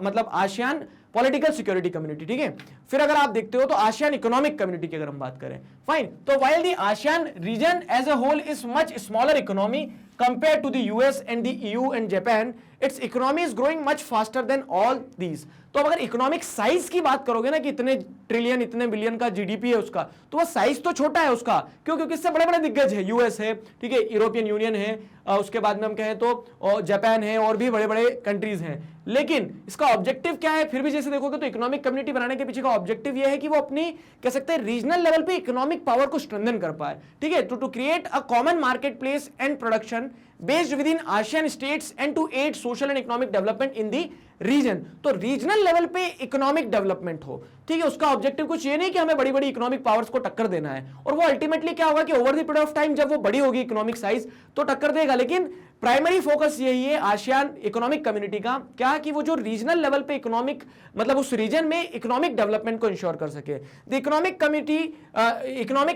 Speaker 1: मतलब आसियान पॉलिटिकल सिक्योरिटी कम्युनिटी, ठीक है। फिर अगर आप देखते हो तो आसियान इकोनॉमिक कम्युनिटी की अगर हम बात करें, फाइन, तो while the ASEAN region as a whole is much smaller economy compared to the US and the EU and Japan, its economy is growing much faster than all these. तो अगर इकोनॉमिक साइज की बात करोगे ना कि इतने ट्रिलियन इतने बिलियन का जीडीपी है उसका, तो वो साइज तो छोटा है उसका, क्यों, क्योंकि इससे बड़े बड़े दिग्गज है, यूएस है, ठीक है, यूरोपियन यूनियन है, उसके बाद में हम कहें तो जापान है, और भी बड़े बड़े कंट्रीज हैं। लेकिन इसका ऑब्जेक्टिव क्या है, फिर भी जैसे देखोगे तो इकोनॉमिक कम्युनिटी बनाने के पीछे का ऑब्जेक्टिव यह है कि वो अपनी कह सकते हैं रीजनल लेवल पे इकोनॉमिक पावर को स्ट्रेंथन कर पाए, ठीक है, to create a common market place and production based within ASEAN states and to aid social and economic development in the region। तो रीजनल लेवल पे इकोनॉमिक डेवलपमेंट हो, ठीक है, उसका ऑब्जेक्टिव कुछ ये नहीं कि हमें बड़ी बड़ी इकोनॉमिक पावर्स को टक्कर देना है, और वो अल्टीमेटली क्या होगा कि over the period of time जब वो बड़ी होगी इकोनॉमिक साइज तो टक्कर देगा। लेकिन प्राइमरी फोकस यही है आसियान इकोनॉमिक कम्युनिटी का, क्या कि वो जो रीजनल लेवल पे इकोनॉमिक मतलब उस रीजन में इकोनॉमिक डेवलपमेंट को इंश्योर कर सके। The economic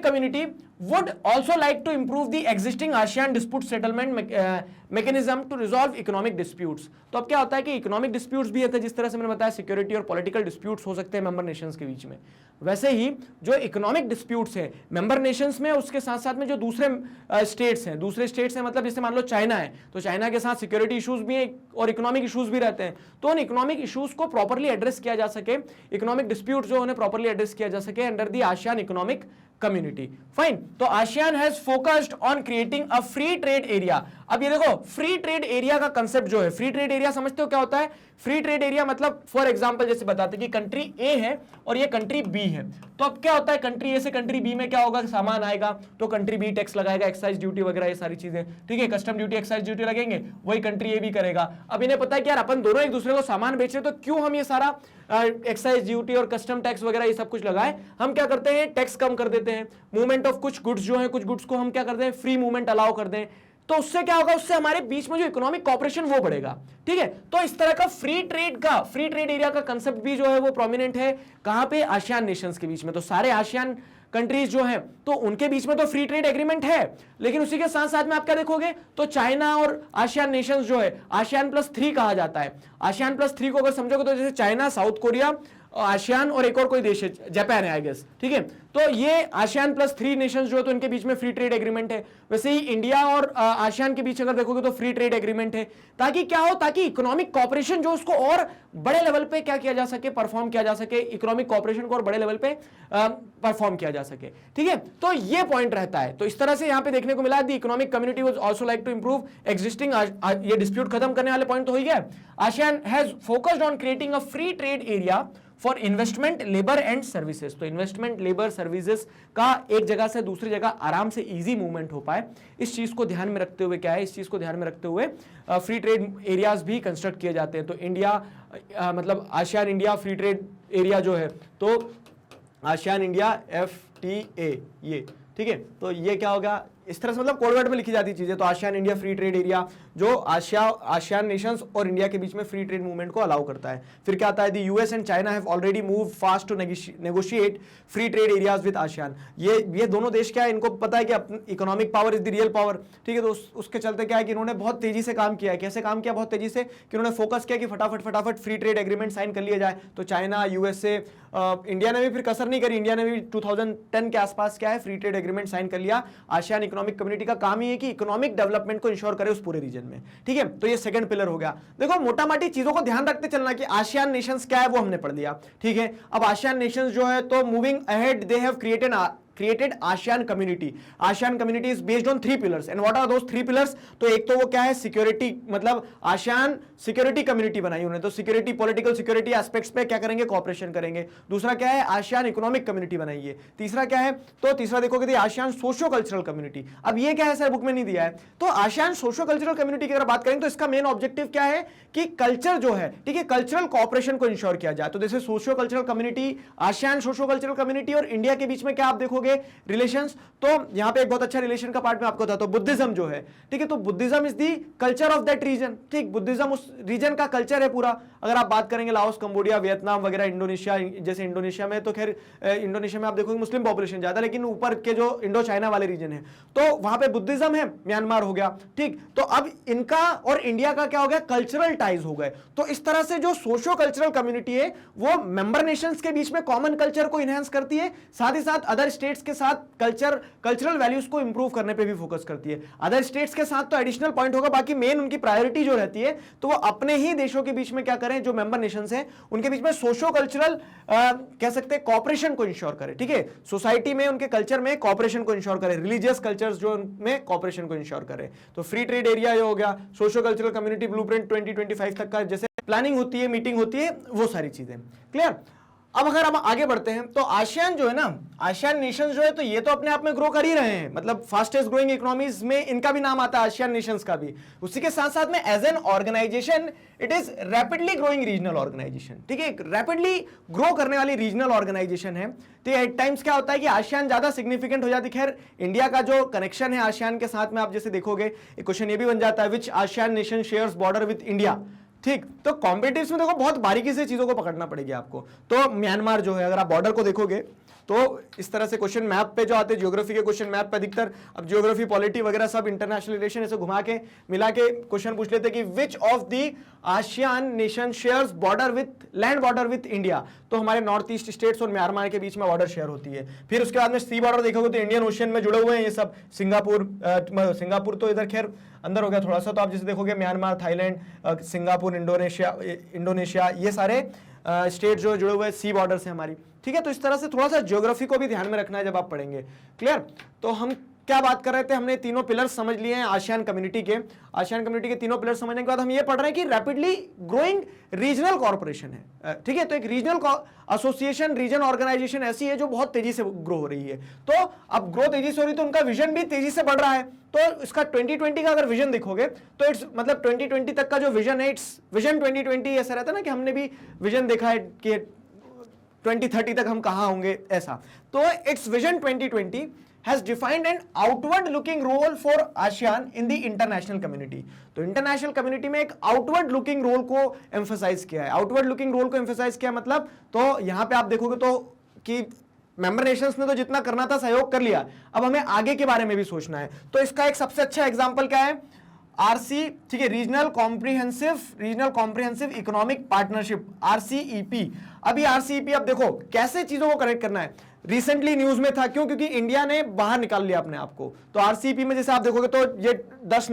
Speaker 1: community would also like to improve the existing ASEAN dispute settlement mechanism to resolve economic disputes। तो अब क्या होता है कि इकोनॉमिक डिस्प्यूट्स भी होते हैं, जिस तरह से मैंने बताया सिक्योरिटी और पॉलिटिकल डिस्प्यूट्स हो सकते हैं मेंबर नेशंस के बीच में, वैसे ही जो इकोनॉमिक डिस्प्यूट्स हैं मेंबर नेशंस में, उसके साथ साथ में जो दूसरे स्टेट्स हैं मतलब जैसे मान लो चाइना है, तो चाइना के साथ सिक्योरिटी इशूज भी हैं और इकोनॉमिक इशूज भी रहते हैं। तो उन इकोनॉमिक इशूज को प्रॉपर्ली एड्रेस किया जा सके, इकोनॉमिक डिस्प्यूट जो उन्हें प्रॉपर्ली एड्रेस किया जा सके under the ASEAN economic community, fine. तो ASEAN has focused on creating a free trade area. अब ये देखो फ्री ट्रेड एरिया का कंसेप्ट जो है, फ्री ट्रेड एरिया समझते हो क्या होता है? फ्री ट्रेड एरिया मतलब फॉर एग्जांपल जैसे बताते हैं कि कंट्री ए है और ये कंट्री बी है, तो अब क्या होता है कंट्री ए से कंट्री बी में क्या होगा, सामान आएगा तो कंट्री बी टैक्स लगाएगा, एक्साइज ड्यूटी वगैरह ये सारी चीजें, ठीक है, कस्टम ड्यूटी एक्साइज ड्यूटी लगेंगे, वही कंट्री ए भी करेगा। अब इन्हें पता है कि यार अपन दोनों एक दूसरे को सामान बेच रहे हैं, तो क्यों हम ये सारा एक्साइज ड्यूटी और कस्टम टैक्स वगैरह ये सब कुछ लगाए, हम क्या करते हैं टैक्स कम कर देते हैं, मूवमेंट ऑफ कुछ गुड्स जो है, कुछ गुड्स को हम क्या करते हैं फ्री मूवमेंट अलाउ कर दें, तो उससे क्या होगा, उससे हमारे बीच में जो इकोनॉमिक कॉपरेशन वो बढ़ेगा, ठीक है। तो इस तरह का फ्री ट्रेड एरिया का कंसेप्ट भी जो है वो प्रोमिनेंट है कहां पे, आसियान नेशंस के बीच में। तो सारे आसियान कंट्रीज जो हैं तो उनके बीच में तो फ्री ट्रेड एग्रीमेंट है, लेकिन उसी के साथ साथ में आप क्या देखोगे तो चाइना और आसियान नेशंस जो है आसियान +3 कहा जाता है। आसियान +3 को अगर समझोगे तो जैसे चाइना, साउथ कोरिया, आसियान और एक और कोई देश है, जापान है आई गेस, ठीक है। तो ये आसियान +3 नेशंस जो है तो इनके बीच में फ्री ट्रेड एग्रीमेंट है। वैसे ही इंडिया और आसियान के बीच अगर देखोगे तो फ्री ट्रेड एग्रीमेंट है, ताकि क्या हो, ताकि इकोनॉमिक कॉपरेशन जो उसको और बड़े लेवल पे क्या किया जा सके, परफॉर्म किया जा सके, इकोनॉमिक कॉपरेशन को और बड़े लेवल पे परफॉर्म किया जा सके, ठीक है। तो ये पॉइंट रहता है। तो इस तरह से यहाँ पे देखने को मिला the economic community was also like to improve existing, ये डिस्प्यूट खत्म करने वाले पॉइंट तो हो ही गया। ASEAN has focused on creating a free trade area for investment, labour and services. तो इन्वेस्टमेंट, लेबर, सर्विसेज का एक जगह से दूसरी जगह आराम से इजी मूवमेंट हो पाए, इस चीज को ध्यान में रखते हुए क्या है, इस चीज को ध्यान में रखते हुए फ्री ट्रेड एरियाज भी कंस्ट्रक्ट किए जाते हैं। तो इंडिया मतलब ASEAN India free trade area जो है, तो आसियान इंडिया FTA ये, ठीक है। तो ये क्या होगा, इस तरह से मतलब कोडवर्ड में लिखी जाती चीजें। तो ASEAN India free trade area जो आसियान नेशंस और इंडिया के बीच में फ्री ट्रेड मूवमेंट को अलाउ करता है। फिर क्या आता है, the US and China have already move fast to negotiate free trade areas with ASEAN. ये दोनों देश क्या है, इनको पता है कि economic power is the real power, ठीक है। तो उसके चलते क्या है कि इन्होंने बहुत तेजी से काम किया है। कैसे काम किया बहुत तेजी से, कि उन्होंने फोकस किया कि फटाफट फ्री ट्रेड एग्रीमेंट साइन कर लिया जाए। तो चाइना, यूएसए, इंडिया ने भी फिर कसर नहीं करी, इंडिया ने भी 2010 के आसपास क्या है फ्री ट्रेड एग्रीमेंट साइन कर लिया। आसियान इकोनॉमिक कम्युनिटी का काम ही है कि इकोनॉमिक डेवलपमेंट को इंश्योर करे उस पूरे रीजन में, ठीक है। तो ये सेकंड पिलर हो गया। देखो मोटा माटी चीजों को ध्यान रखते चलना कि आसियान नेशंस क्या है वो हमने पढ़ लिया, ठीक है। अब आसियान नेशंस जो है तो moving ahead they have created ASEAN community. ASEAN community is based on 3 pillars. And what are those 3 pillars? तो एक तो वो क्या है, सिक्योरिटी, मतलब ASEAN सिक्योरिटी कम्युनिटी बनाई उन्होंने, तो सिक्योरिटी, पॉलिटिकल सिक्योरिटी एस्पेक्ट्स पे क्या करेंगे, कॉपरेशन करेंगे। दूसरा क्या है, ASEAन इकोनॉमिक कम्युनिटी बनाई है। तीसरा क्या है, तो तीसरा देखोगे तो ASEAन सोशो कल्चरल कम्युनिटी। अब ये क्या है सर, बुक में नहीं दिया है। तो ASEAन सोशो कल्चरल कम्युनिटी की अगर बात करें तो इसका मेन ऑब्जेक्टिव क्या है कि कल्चर जो है, ठीक है, कल्चरल कॉपरेशन को इंश्योर किया जाए। तो जैसे socio cultural community, ASEAN socio cultural community और इंडिया के बीच में क्या आप देखोगे, रिलेशन। तो यहां पे एक बहुत अच्छा रिलेशन का पार्ट में आपको बताता हूं, बुद्धिज्म जो है, ठीक है। तो Buddhism is the culture of that region, ठीक। बुद्धिज्म उस रीजन का कल्चर है पूरा। अगर आप बात करेंगे लाओस, कंबोडिया, वियतनाम वगैरह, इंडोनेशिया, जैसे इंडोनेशिया में तो खैर इंडोनेशिया में आप देखोगे मुस्लिम पॉपुलेशन ज्यादा, लेकिन ऊपर के जो इंडो चाइना वाले रीजन है तो वहां पे बुद्धिज्म है। म्यांमार हो गया, ठीक। तो अब इनका और इंडिया का क्या हो गया, कल्चरल टाइज हो गए। तो इस तरह से जो सोशो कल्चरल कम्युनिटी है वो मेंबर नेशंस के बीच में कॉमन कल्चर को इनहेंस करती है, साथ ही साथ अदर स्टेट्स के साथ कल्चरल वैल्यूज को इंप्रूव करने पे भी फोकस करती है। अदर स्टेट्स के साथ तो एडिशनल पॉइंट होगा, बाकी मेन उनकी प्रायोरिटी जो रहती है तो वो अपने ही देशों के बीच में क्या करें, जो मेंबर नेशंस हैं उनके बीच में सोशो कल्चरल कह सकते हैं कॉपरेशन को इंश्योर करें, ठीक है। सोसाइटी में, उनके कल्चर में कॉपरेशन को इंश्योर करें, रिलीजियस कल्चर्स जो उनमें कॉपरेशन को इंश्योर करें। तो फ्री ट्रेड एरिया ये हो गया, सोशो कल्चरल कम्युनिटी ब्लूप्रिंट 2025 तक का जैसे प्लानिंग होती है, मीटिंग होती है, वो सारी चीजें क्लियर। अब अगर हम आगे बढ़ते हैं तो आसियान जो है ना, आसियान नेशंस जो है तो ये तो अपने आप में ग्रो कर ही रहे हैं, मतलब फास्टेस्ट ग्रोइंग इकोनॉमीज में इनका भी नाम आता है, आसियान नेशंस का भी। उसी के साथ साथ में as an organization it is rapidly growing regional organization, ठीक है। रैपिडली ग्रो करने वाली रीजनल ऑर्गेनाइजेशन है। तो एट टाइम्स क्या होता है कि आसियान ज्यादा सिग्निफिकेंट हो जाती है। खैर इंडिया का जो कनेक्शन है आसियान के साथ में, आप जैसे देखोगे क्वेश्चन ये भी बन जाता है, which ASEAN nation shares border with India, ठीक। तो कॉम्पिटिटिव्स में देखो बहुत बारीकी से चीजों को पकड़ना पड़ेगी आपको। तो म्यांमार जो है, अगर आप बॉर्डर को देखोगे तो इस तरह से क्वेश्चन मैप पे जो आते हैं, ज्योग्राफी के क्वेश्चन मैप पे अधिकतर, अब ज्योग्राफी, पॉलिटी वगैरह सब इंटरनेशनल रिलेशन ऐसे घुमा के मिला के क्वेश्चन पूछ लेते कि which of the ASEAN nation shares border with land border with India. तो हमारे नॉर्थ ईस्ट स्टेट्स और म्यांमार के बीच में बॉर्डर शेयर होती है। फिर उसके बाद में सी बॉर्डर देखोगे तो इंडियन ओशियन में जुड़े हुए हैं ये सब। सिंगापुर तो इधर खैर अंदर हो गया थोड़ा सा, तो आप जैसे देखोगे म्यांमार, थाईलैंड, सिंगापुर, इंडोनेशिया ये सारे स्टेट जो जुड़े हुए सी बॉर्डर से हमारी, ठीक है। तो इस तरह से थोड़ा सा ज्योग्राफी को भी ध्यान में रखना है जब आप पढ़ेंगे, क्लियर। तो हम क्या बात कर रहे थे, हमने तीनों पिलर समझ लिए हैं आसियान कम्युनिटी के। आसियान कम्युनिटी के तीनों पिलर समझने के बाद हम ये पढ़ रहे हैं कि रैपिडली ग्रोइंग रीजनल कॉर्पोरेशन है, ठीक है। तो एक रीजनल एसोसिएशन, रीजन ऑर्गेनाइजेशन ऐसी है जो बहुत तेजी से ग्रो हो रही है। तो अब ग्रो तेजी से हो रही है तो उनका विजन भी तेजी से बढ़ रहा है। तो इसका 2020 का अगर विजन देखोगे तो इट्स मतलब 2020 तक का जो विजन है, इट्स विजन 2020 ऐसा रहता है ना कि हमने भी विजन देखा है कि 2030 तक हम कहां होंगे ऐसा। तो it's vision 2020 has defined an outward looking role for ASEAN in the international community। तो इंटरनेशनल कम्युनिटी में एक आउटवर्ड लुकिंग रोल को एम्फसाइज किया है। आउटवर्ड लुकिंग रोल को एम्फसाइज किया मतलब, तो यहां पे आप देखोगे तो कि मेंबर नेशंस ने तो जितना करना था सहयोग कर लिया, अब हमें आगे के बारे में भी सोचना है। तो इसका एक सबसे अच्छा एग्जांपल क्या है, आरसी, ठीक है, regional comprehensive economic partnership, RCEP. अभी आरसीईपी, अब देखो कैसे चीजों को कनेक्ट करना है। रिसेंटली न्यूज में था, क्यों, क्योंकि इंडिया ने बाहर निकाल लिया अपने आप को। तो आरसीईपी में जैसे आप देखोगे तो ये 10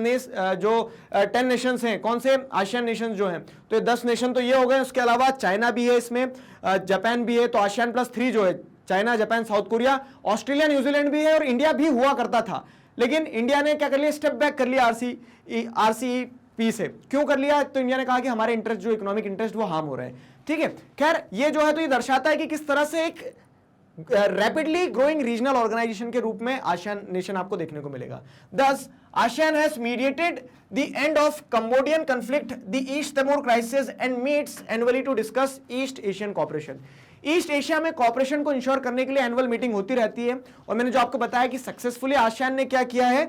Speaker 1: नेशंस हैं, कौन से, आसियान नेशंस जो हैं। तो ये 10 नेशन तो ये हो गए, उसके अलावा चाइना भी है इसमें, जापान भी है। तो आसियान +3 जो है, China, Japan, south Korea, Australia, New Zealand भी है और इंडिया भी हुआ करता था। लेकिन इंडिया ने क्या कर लिया, स्टेप बैक कर लिया आरसीईपी से। क्यों कर लिया, तो इंडिया ने कहा कि हमारे इंटरेस्ट, जो इकोनॉमिक इंटरेस्ट, वो हार्म हो रहे हैं, ठीक है। खैर ये जो है तो ये दर्शाता है कि किस तरह से एक रैपिडली ग्रोइंग रीजनल ऑर्गेनाइजेशन के रूप में आसियान नेशन आपको देखने को मिलेगा। दस ASEAN has mediated the end of Cambodian conflict, the East Timor crisis and meets annually to discuss East Asian cooperation. East Asia में कॉपरेशन को इंश्योर करने के लिए एनुअल मीटिंग होती रहती है। और मैंने जो आपको बताया कि सक्सेसफुली आसियान ने क्या किया है,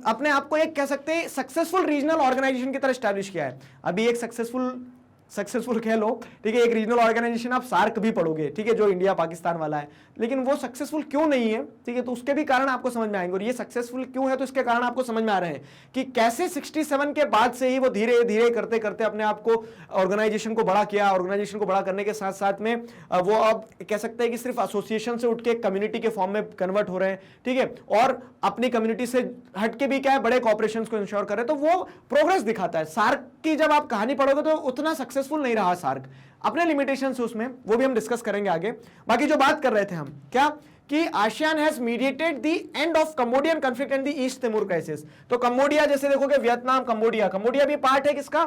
Speaker 1: अपने आप को एक कह सकते हैं सक्सेसफुल रीजनल ऑर्गेनाइजेशन की तरह स्टैब्लिश किया है। अभी एक सक्सेसफुल कह लो, ठीक है, एक रीजनल ऑर्गेनाइजेशन आप सार्क भी पढ़ोगे, ठीक है, जो इंडिया पाकिस्तान वाला है, लेकिन वो सक्सेसफुल क्यों नहीं है, ठीक है, तो उसके भी कारण आपको समझ में आएंगे। और ये सक्सेसफुल क्यों है तो इसके कारण आपको समझ में आ रहे हैं कि कैसे 67 के बाद से ही वो धीरे धीरे करते करते अपने आप को ऑर्गेनाइजेशन को बड़ा किया। ऑर्गेनाइजेशन को बड़ा करने के साथ साथ में वो अब कह सकते हैं कि सिर्फ एसोसिएशन से उठ के कम्युनिटी के फॉर्म में कन्वर्ट हो रहे हैं, ठीक है, और अपनी कम्युनिटी से हटके भी क्या है, बड़े कॉपरेशंस को इंश्योर कर रहे हैं। तो वो प्रोग्रेस दिखाता है। सार्क की जब आप कहानी पढ़ोगे तो उतना सक्सेसफुल नहीं रहा सार्क, अपने लिमिटेशन से उसमें, वो भी हम डिस्कस करेंगे आगे। बाकी जो बात कर रहे थे हम क्या कि ASEAN has mediated the end of Cambodian conflict and the east Timor crisis. तो कंबोडिया जैसे देखोगे, वियतनाम, कंबोडिया भी पार्ट है किसका,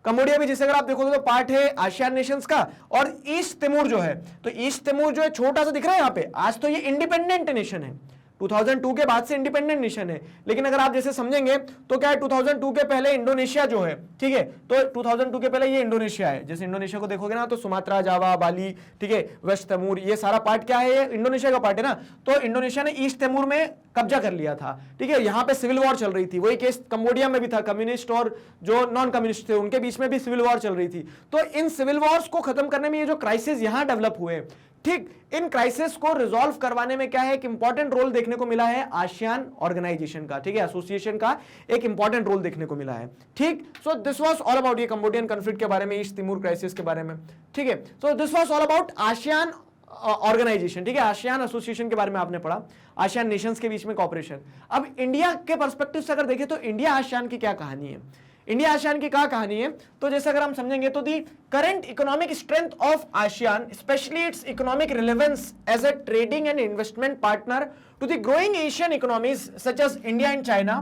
Speaker 1: कंबोडिया भी जिसे अगर आप देखोगे तो पार्ट है आसियान नेशंस का। और ईस्ट तिमोर जो है, तो ईस्ट तिमोर जो है छोटा सा दिख रहा है यहाँ पे, आज तो ये इंडिपेंडेंट नेशन है, 2002 के बाद से इंडिपेंडेंट नेशन है। लेकिन अगर आप जैसे समझेंगे तो क्या है, 2002 के पहले इंडोनेशिया जो है, ठीक है, तो 2002 के पहले ये इंडोनेशिया है। जैसे इंडोनेशिया को देखोगे ना तो सुमात्रा, जावा, बाली, ठीक है, वेस्ट तिमोर, ये सारा पार्ट क्या है, ये इंडोनेशिया का पार्ट है ना। तो इंडोनेशिया ने ईस्ट तिमोर में कब्जा कर लिया था, ठीक है, यहाँ पे सिविल वॉर चल रही थी। वही केस कंबोडिया में भी था, कम्युनिस्ट और जो नॉन कम्युनिस्ट थे उनके बीच में भी सिविल वॉर चल रही थी। तो इन सिविल वॉर्स को खत्म करने में ये जो क्राइसिस यहाँ डेवलप हुए, ठीक, इन क्राइसिस को रिजॉल्व करवाने में क्या है, एक इंपॉर्टेंट रोल देखने को मिला है आसियान ऑर्गेनाइजेशन का, ठीक है, एसोसिएशन का एक इंपॉर्टेंट रोल देखने को मिला है। ठीक, सो दिस वाज ऑल अबाउट ये कंबोडियन कॉन्फ्लिक्ट के बारे में, ईस्ट तिमोर क्राइसिस के बारे में, ठीक है। So this was all about ASEAN organization, ठीक है, आसियान एसोसिएशन के बारे में आपने पढ़ा, आसियान नेशंस के बीच में कॉपरेशन। अब इंडिया के पर्सपेक्टिव से अगर देखें तो इंडिया आसियान की क्या कहानी है, इंडिया आसियान की क्या कहानी है, तो जैसे अगर हम समझेंगे तो the current economic strength of ASEAN, specially its economic relevance as a trading and investment partner to the growing Asian economies such as India and China,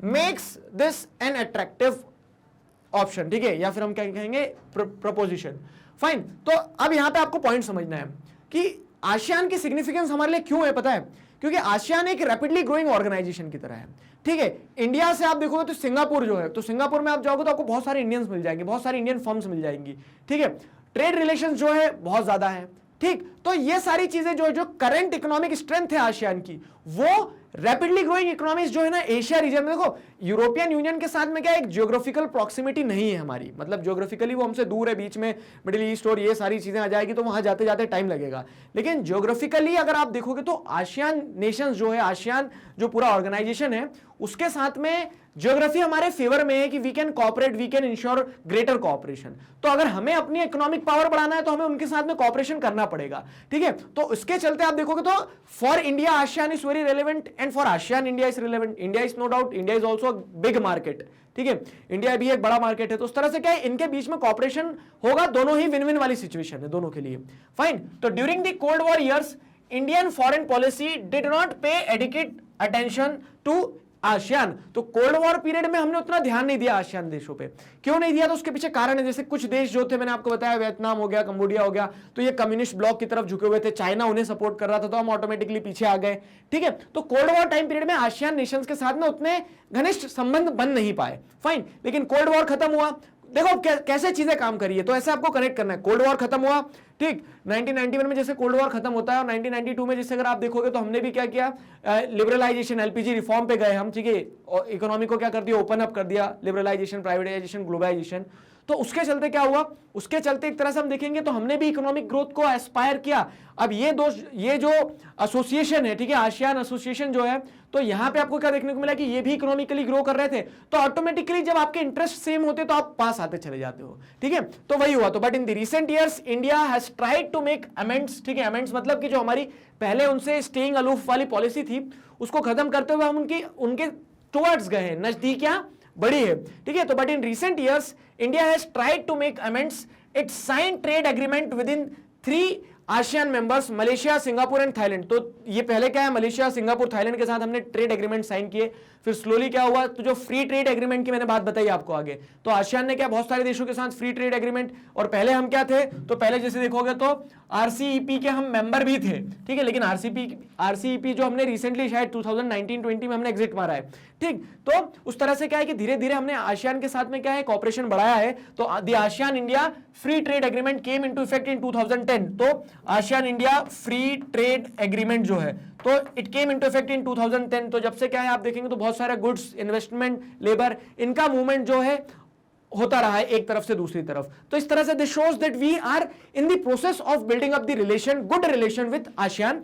Speaker 1: makes this an attractive option, ठीक है, या फिर हम क्या कहेंगे, प्रपोजिशन। फाइन, तो अब यहां पे आपको पॉइंट समझना है कि आसियान की सिग्निफिकेंस हमारे लिए क्यों है, पता है, क्योंकि आसियान एक रैपिडली ग्रोइंग ऑर्गेनाइजेशन की तरह है, ठीक है। इंडिया से आप देखोगे तो सिंगापुर जो है, तो सिंगापुर में आप जाओगे तो आपको बहुत सारे इंडियंस मिल जाएंगे, बहुत सारी इंडियन फर्म्स मिल जाएंगी, ठीक है, ट्रेड रिलेशंस जो है बहुत ज्यादा है, ठीक। तो ये सारी चीजें जो करंट इकोनॉमिक स्ट्रेंथ है आसियान की, वो रैपिडली ग्रोइंग इकोनॉमीज जो है ना एशिया रीजन में, देखो यूरोपियन यूनियन के साथ में क्या एक जियोग्राफिकल प्रॉक्सिमिटी नहीं है हमारी, मतलब जियोग्राफिकली वो हमसे दूर है, बीच में मिडिल ईस्ट और ये सारी चीजें आ जाएगी तो वहां जाते जाते टाइम लगेगा। लेकिन जियोग्राफिकली अगर आप देखोगे तो आसियान नेशंस जो है, आसियान जो पूरा ऑर्गेनाइजेशन है, उसके साथ में ज्योग्राफी हमारे फेवर में है कि we can cooperate, we can ensure greater cooperation. तो अगर हमें अपनी इकोनॉमिक पावर बढ़ाना है तो हमें उनके साथ में कॉपरेशन करना पड़ेगा, ठीक है। तो इसके चलते आप देखोगे तो for India ASEAN is very relevant and for ASEAN India is relevant. India is no doubt, India is also big market, ठीक है, इंडिया भी एक बड़ा मार्केट है। तो उस तरह से क्या है, इनके बीच में कॉपरेशन होगा, दोनों ही विन विन वाली सिचुएशन है दोनों के लिए। फाइन, तो during the cold war years Indian foreign policy did not पे एडिक्वेट अटेंशन टू आसियान। तो कोल्ड वॉर पीरियड में हमने उतना ध्यान नहीं दिया आसियान देशों पे। क्यों नहीं दिया, तो उसके पीछे कारण है। जैसे कुछ देश जो थे, मैंने आपको बताया, वियतनाम हो गया, कंबोडिया हो गया, तो ये कम्युनिस्ट ब्लॉक की तरफ झुके हुए थे, चाइना उन्हें सपोर्ट कर रहा था, तो हम ऑटोमेटिकली पीछे आ गए, ठीक है। तो कोल्ड वॉर टाइम पीरियड में आसियान नेशंस के साथ में उतने घनिष्ठ संबंध बन नहीं पाए। फाइन, लेकिन कोल्ड वॉर खत्म हुआ, देखो कैसे चीजें काम करी है, तो ऐसे आपको कनेक्ट करना है। कोल्ड वॉर खत्म हुआ, ठीक, 1991 में जैसे कोल्ड वॉर खत्म होता है, और 1992 में जैसे अगर आप देखोगे तो हमने भी क्या किया, लिबरलाइजेशन, एलपीजी रिफॉर्म पे गए हम, ठीक है, और इकोनॉमी को क्या कर दिया, ओपन अप कर दिया, लिबरलाइजेशन, प्राइवेटाइजेशन, ग्लोबलाइजेशन। तो उसके चलते क्या हुआ, उसके चलते एक तरह से हम देखेंगे तो हमने भी इकोनॉमिक ग्रोथ को एस्पायर किया। अब ये जो एसोसिएशन है, ठीक है, आसियान एसोसिएशन जो है, तो यहां पे आपको क्या देखने को मिला कि ये भी इकोनॉमिकली ग्रो कर रहे थे। तो ऑटोमेटिकली जब आपके इंटरेस्ट सेम होते तो आप पास आते चले जाते हो, ठीक है। तो वही हुआ। तो but in the recent years India has tried to make amends, ठीक है, अमेंड्स मतलब कि जो हमारी पहले उनसे स्टेइंग अलूफ वाली पॉलिसी थी उसको खत्म करते हुए हम उनके टुवर्ड्स गए हैं, नजदीकियां बड़ी है, ठीक है। तो but in recent years India has tried to make amends, it sign trade agreement with in 3
Speaker 2: ASEAN members Malaysia, Singapore and Thailand. तो ये पहले क्या है, मलेशिया, सिंगापुर, थाईलैंड के साथ हमने ट्रेड एग्रीमेंट साइन किए, फिर स्लोली क्या हुआ, तो जो फ्री ट्रेड एग्रीमेंट की मैंने बात बताई आपको आगे, तो आसियान ने क्या बहुत सारे देशों के साथ फ्री ट्रेड एग्रीमेंट, और पहले हम क्या थे, तो पहले जैसे देखोगे तो आरसीईपी के हम मेंबर भी थे, ठीक है, लेकिन आरसीईपी जो हमने रिसेंटली शायद 2019-20 में हमने एग्जिट मारा है, ठीक। तो उस तरह से क्या है कि धीरे धीरे हमने आसियान के साथ में क्या है कॉपरेशन बढ़ाया है। तो the ASEAN India free trade agreement came into effect in 2010। तो ASEAN India free trade agreement जो है तो it came into effect in 2010। तो जब से क्या है आप देखेंगे तो बहुत सारे गुड्स, इन्वेस्टमेंट, लेबर, इनका मूवमेंट जो है होता रहा है एक तरफ से दूसरी तरफ। तो इस तरह से this shows that we are in the process of building up the relation, good relation with ASEAN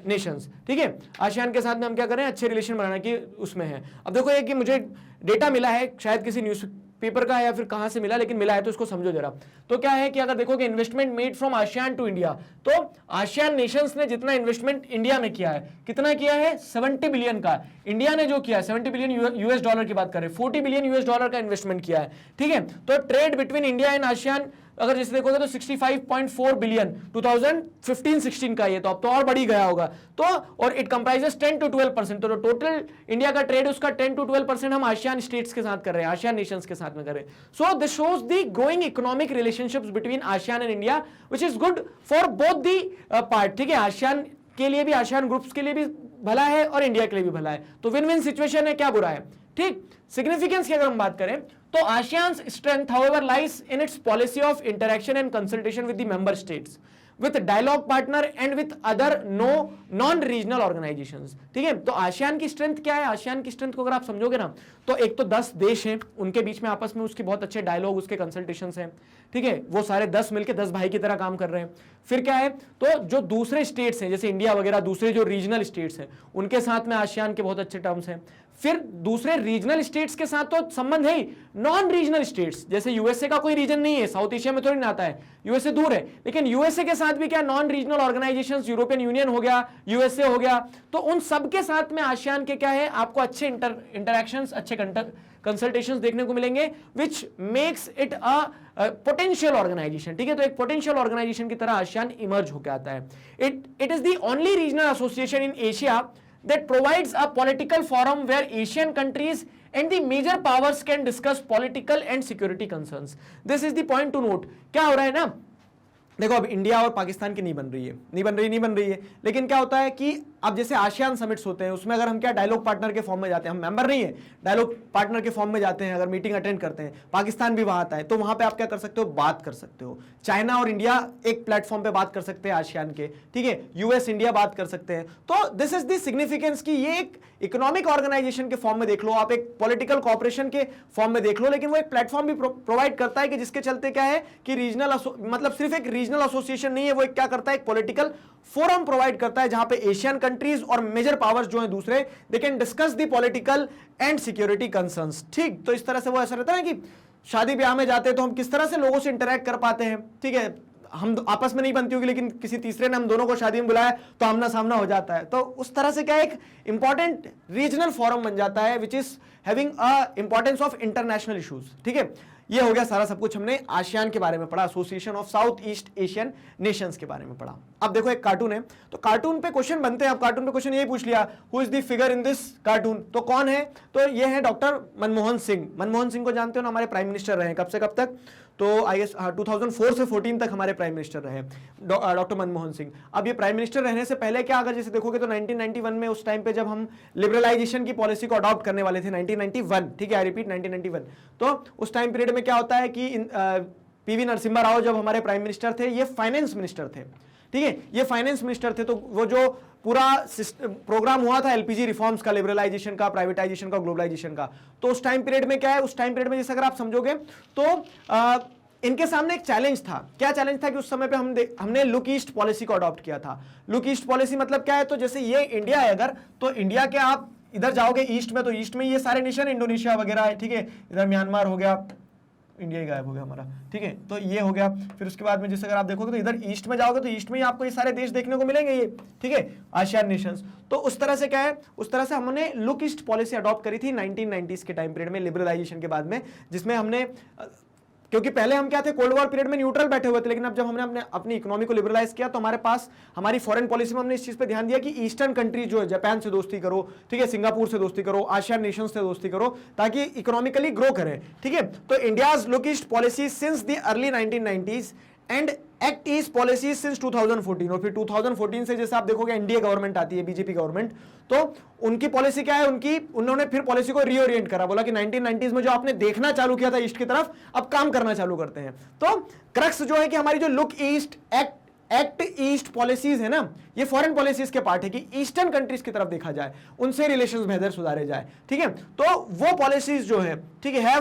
Speaker 2: nations, ठीक है। आसियान के साथ में हम क्या करें, अच्छे रिलेशन बनाने की उसमें है। अब देखो ये कि मुझे डेटा मिला है, शायद किसी न्यूज पेपर का या फिर कहां से मिला, लेकिन मिला है तो इसको समझो जरा। तो क्या है कि अगर देखोगे investment made from ASEAN to India, तो आसियान नेशंस ने जितना इन्वेस्टमेंट इंडिया में किया है, कितना किया है, 70 बिलियन का। इंडिया ने जो किया है 70 बिलियन यूएस डॉलर की बात करें, 40 बिलियन यूएस डॉलर का इन्वेस्टमेंट किया है, ठीक है। तो trade between India and ASEAN अगर जैसे देखोगे तो 65.4 बिलियन 2015-16 का, ये तो अब तो और बढ़ी गया होगा। तो और इट कंप्राइजेस 10 to 12%। तो टोटल इंडिया का ट्रेड उसका 10 to 12% हम आसियान स्टेट्स के साथ कर रहे हैं, आसियान नेशंस के साथ में कर रहे हैं। So this shows the growing economic relationships between ASEAN and India which is good for both the part, ठीक है। आसियान के लिए भी, आसियान ग्रुप्स के लिए भी भला है और इंडिया के लिए भी भला है। तो विन विन सिचुएशन है, क्या बुरा है, ठीक। सिग्निफिकेंस की अगर हम बात करें तो ASEAN's strength however lies in its policy of interaction and consultation with the member states, with dialogue partner and with other non regional organizations, ठीक है। तो आसियान की स्ट्रेंथ क्या है, आसियान की स्ट्रेंथ को अगर आप समझोगे ना, तो एक तो 10 देश हैं, उनके बीच में आपस में उसके बहुत अच्छे डायलॉग, उसके कंसल्टेशंस हैं, ठीक है। वो सारे 10 मिलकर 10 भाई की तरह काम कर रहे हैं। फिर क्या है, तो जो दूसरे स्टेट्स हैं जैसे इंडिया वगैरह, दूसरे जो रीजनल स्टेट्स हैं उनके साथ में आसियान के बहुत अच्छे टर्म्स हैं। फिर दूसरे रीजनल स्टेट्स के साथ तो संबंध है ही, नॉन रीजनल स्टेट्स जैसे यूएसए का कोई रीजन नहीं है, साउथ एशिया में थोड़ी ना आता है, यूएसए दूर है, लेकिन यूएसए के साथ भी क्या non regional organisations, European union हो गया, यूएसए हो गया, तो उन सब के साथ में आसियान के क्या है आपको अच्छे इंटरैक्शंस, अच्छे कंसल्टेशंस देखने को मिलेंगे, which makes it a potential organization, ठीक है। तो एक पोटेंशियल ऑर्गेनाइजेशन की तरह आसियान इमर्ज होकर आता है। It is the only regional association in Asia that provides a political forum where Asian countries and the major powers can discuss political and security concerns. This is the point to note. क्या हो रहा है ना, देखो अब इंडिया और पाकिस्तान की नहीं बन रही है, लेकिन क्या होता है कि अब जैसे आसियान समिट्स होते हैं उसमें अगर हम क्या डायलॉग पार्टनर के फॉर्म में जाते हैं, हम मेंबर नहीं है, डायलॉग पार्टनर के फॉर्म में जाते हैं, अगर मीटिंग अटेंड करते हैं, पाकिस्तान भी वहां आता है, तो वहां पे आप क्या कर सकते हो, बात कर सकते हो। चाइना और इंडिया एक प्लेटफॉर्म पे बात कर सकते हैं आसियान के, ठीक है, यूएस इंडिया बात कर सकते हैं। तो दिस इज द सिग्निफिकेंस कि ये एक इकोनॉमिक ऑर्गेनाइजेशन के फॉर्म में देख लो, आप एक पॉलिटिकल कॉपरेशन के फॉर्म में देख लो, लेकिन वो एक प्लेटफॉर्म भी प्रोवाइड करता है कि जिसके चलते क्या है कि रीजनल, मतलब सिर्फ एक रीजनल एसोसिएशन नहीं है, वो एक क्या करता है, एक पॉलिटिकल फोरम प्रोवाइड करता है जहां पे एशियन कंट्रीज और मेजर पावर्स जो हैं दूसरे, they can discuss the political and security concerns, ठीक। तो इस तरह से वो ऐसा रहता है कि शादी ब्याह में जाते हैं तो हम किस तरह से लोगों से इंटरेक्ट कर पाते हैं, ठीक है, हम आपस में नहीं बनती होगी लेकिन किसी तीसरे ने हम दोनों को शादी में बुलाया तो आमना सामना हो जाता है। तो उस तरह से क्या एक इंपॉर्टेंट रीजनल फोरम बन जाता है which is having a importance of international issues, ठीक है। ये हो गया सारा सब कुछ, हमने आसियान के बारे में पढ़ा, association of South east Asian Nations के बारे में पढ़ा। अब देखो एक कार्टून है, तो कार्टून पे क्वेश्चन बनते हैं। अब कार्टून पे क्वेश्चन यही पूछ लिया, who is the figure in this cartoon, तो कौन है, तो ये है डॉक्टर मनमोहन सिंह। मनमोहन सिंह को जानते हो ना, हमारे प्राइम मिनिस्टर रहे कब से कब तक, तो आई गेस 2004 से 14 तक हमारे प्राइम मिनिस्टर रहे डॉक्टर मनमोहन सिंह। अब ये प्राइम मिनिस्टर रहने से पहले क्या, अगर जैसे देखोगे तो 1991 में, उस टाइम पे जब हम लिबरलाइजेशन की पॉलिसी को अडॉप्ट करने वाले थे 1991, ठीक है, आई रिपीट 1991, तो उस टाइम पीरियड में क्या होता है कि पीवी नरसिम्हा राव जब हमारे प्राइम मिनिस्टर थे, ये फाइनेंस मिनिस्टर थे, ठीक है, ये फाइनेंस मिनिस्टर थे। तो वो जो पूरा प्रोग्राम हुआ था एलपीजी रिफॉर्म्स का, लिबरलाइजेशन का, प्राइवेटाइजेशन का, ग्लोबलाइजेशन का, तो उस टाइम पीरियड में क्या है, उस टाइम पीरियड में जैसे अगर आप समझोगे तो इनके सामने एक चैलेंज था। क्या चैलेंज था कि उस समय पे हमने लुक ईस्ट पॉलिसी को अडॉप्ट किया था। लुक ईस्ट पॉलिसी मतलब क्या है, तो जैसे ये इंडिया है अगर, तो इंडिया के आप इधर जाओगे ईस्ट में, तो ईस्ट में ये सारे नेशन, इंडोनेशिया वगैरह है, ठीक है, इधर म्यांमार हो गया, इंडिया ही गायब हो गया हमारा, ठीक है, तो ये हो गया। फिर उसके बाद में जैसे अगर आप देखोगे तो इधर ईस्ट में जाओगे तो ईस्ट में ही आपको ये सारे देश देखने को मिलेंगे, ये, ठीक है, आसियान नेशंस। तो उस तरह से क्या है, उस तरह से हमने लुक ईस्ट पॉलिसी अडॉप्ट करी थी 1990s के टाइम पीरियड में, लिबरलाइजेशन के बाद में, जिसमें हमने क्योंकि पहले हम क्या थे, कोल्ड वॉर पीरियड में न्यूट्रल बैठे हुए थे, लेकिन अब जब हमने अपनी इकोनॉमी को लिबरलाइज किया तो हमारे पास हमारी फॉरेन पॉलिसी में हमने इस चीज पे ध्यान दिया कि ईस्टर्न कंट्री जो है, जापान से दोस्ती करो, ठीक है, सिंगापुर से दोस्ती करो, आसियान नेशन से दोस्ती करो, ताकि इकोनॉमिकली ग्रो करें, ठीक है। तो India's look east policy since the early 1990s and act east policy since 2014, और फिर 2014 से जैसे आप देखोगे एनडीए गवर्नमेंट आती है, बीजेपी गवर्नमेंट, तो उनकी पॉलिसी क्या है, उन्होंने फिर पॉलिसी को रीओरिएंट करा, बोला कि 1990s में जो आपने देखना चालू किया था ईस्ट की तरफ, अब काम करना चालू करते हैं। तो क्रक्स जो है कि हमारी जो look east act east policies है ना, ये फॉरेन पॉलिसीज के पार्ट है कि ईस्टर्न कंट्रीज की तरफ देखा जाए, उनसे रिलेशंस बेहतर सुधारे जाए, ठीक है। तो वो पॉलिसीज जो है, ठीक है,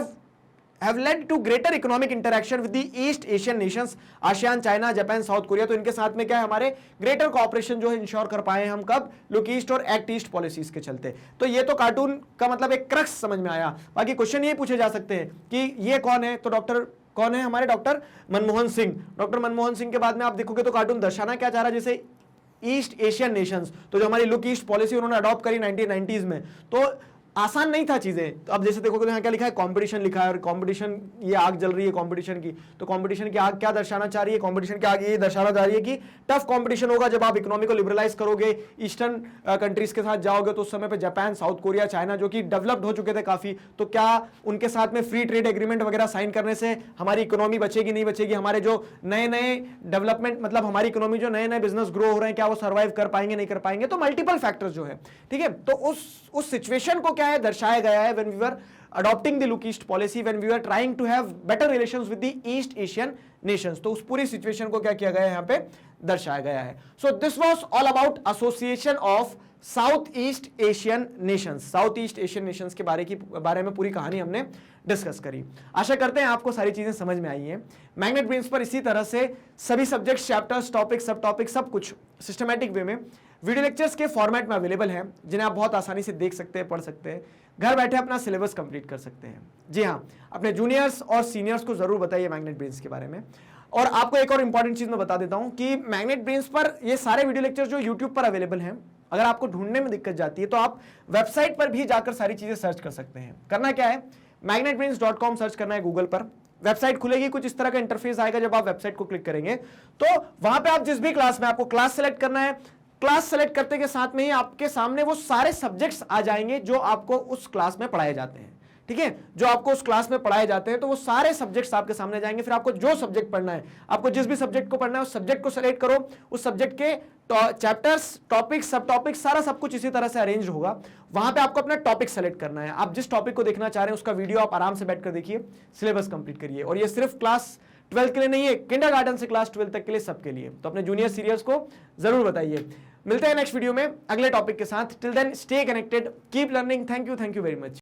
Speaker 2: have led to greater economic interaction with the East Asian nations, ASEAN, China, Japan, south Korea. तो इनके साथ में क्या है, हमारे ग्रेटर कोऑपरेशन जो है इंश्योर कर पाए हम, कब, लुक ईस्ट और एक्ट ईस्ट पॉलिसीज के चलते। तो ये तो कार्टून का मतलब एक क्रक्स समझ में आया। बाकी क्वेश्चन ये पूछे जा सकते हैं कि ये कौन है, तो डॉक्टर कौन है, हमारे डॉक्टर मनमोहन सिंह। डॉक्टर मनमोहन सिंह के बाद में आप देखोगे तो कार्टून दर्शाना क्या चाह रहा है, जैसे ईस्ट एशियन नेशंस, तो जो हमारी लुक ईस्ट पॉलिसी उन्होंने अडॉप्ट करी 1990s में, तो आसान नहीं था चीजें। तो अब जैसे देखोगे तो यहाँ क्या लिखा है, कंपटीशन लिखा है, और कंपटीशन, ये आग जल रही है कंपटीशन की, तो कंपटीशन की आग क्या दर्शाना चाह रही है, कंपटीशन की आग ये दर्शाना चाह रही है कि टफ कंपटीशन होगा जब आप इकोनॉमी को लिबरलाइज करोगे, ईस्टर्न कंट्रीज के साथ जाओगे। तो उस समय पे जापान, साउथ कोरिया, चाइना जो कि डेवलप्ड हो चुके थे काफी, तो क्या उनके साथ में फ्री ट्रेड एग्रीमेंट वगैरह साइन करने से हमारी इकोनॉमी बचेगी नहीं बचेगी, हमारे जो नए नए डेवलपमेंट, मतलब हमारी इकोनॉमी जो नए नए बिजनेस ग्रो हो रहे हैं, क्या वो सर्वाइव कर पाएंगे नहीं कर पाएंगे। तो मल्टीपल फैक्टर्स जो है, ठीक है, तो उस सिचुएशन को क्या है, दर्शाया गया है when we were adopting the look east policy, when we were trying to have better relations with the East Asian nations। तो उस पूरी सिचुएशन को क्या किया गया है, यहाँ पे दर्शाया गया है। So this was all about association of south east Asian Nations. South east Asian Nations के बारे में पूरी कहानी हमने डिस्कस करी। आशा करते हैं आपको सारी चीजें समझ में आई हैं। मैग्नेट ब्रेन्स पर इसी तरह से सभी सब्जेक्ट्स, चैप्टर्स, टॉपिक, सब टॉपिक, सब कुछ सिस्टमैटिक वे में वीडियो लेक्चर्स के फॉर्मेट में अवेलेबल है, जिन्हें आप बहुत आसानी से देख सकते हैं, पढ़ सकते हैं, घर बैठे अपना सिलेबस कंप्लीट कर सकते हैं। जी हाँ, अपने जूनियर्स और सीनियर्स को जरूर बताइए मैग्नेट ब्रेन्स के बारे में। और आपको एक और इंपॉर्टेंट चीज मैं बता देता हूं कि मैग्नेट ब्रेन्स पर ये सारे वीडियो लेक्चर जो यूट्यूब पर अवेलेबल हैं, अगर आपको ढूंढने में दिक्कत जाती है तो आप वेबसाइट पर भी जाकर सारी चीजें सर्च कर सकते हैं। करना क्या है, magnetbrains.com सर्च करना है गूगल पर, वेबसाइट खुलेगी, कुछ इस तरह का इंटरफेस आएगा। जब आप वेबसाइट को क्लिक करेंगे तो वहां पे आप जिस भी क्लास में, आपको क्लास सेलेक्ट करना है, क्लास सेलेक्ट करते के साथ में ही आपके सामने वो सारे सब्जेक्ट्स आ जाएंगे जो आपको उस क्लास में पढ़ाए जाते हैं। ठीक है, जो आपको उस क्लास में पढ़ाए जाते हैं, तो वो सारे सब्जेक्ट्स आपके सामने जाएंगे। फिर आपको जो सब्जेक्ट पढ़ना है, आपको जिस भी सब्जेक्ट को पढ़ना है, उस सब्जेक्ट को सेलेक्ट करो, उस सब्जेक्ट के चैप्टर्स, टॉपिक्स, सब टॉपिक्स, सारा सब कुछ इसी तरह से अरेंज होगा। वहां पे आपको अपना टॉपिक सेलेक्ट करना है। आप जिस टॉपिक को देखना चाह रहे हैं उसका वीडियो आप आराम से बैठकर देखिए, सिलेबस कंप्लीट करिए। और ये सिर्फ क्लास 12 के लिए नहीं है, किंडरगार्टन से क्लास 12 तक के लिए, सबके लिए। तो अपने जूनियर सीनियर्स को जरूर बताइए। मिलते हैं नेक्स्ट वीडियो में अगले टॉपिक के साथ। Till then stay connected, keep learning. Thank you very much.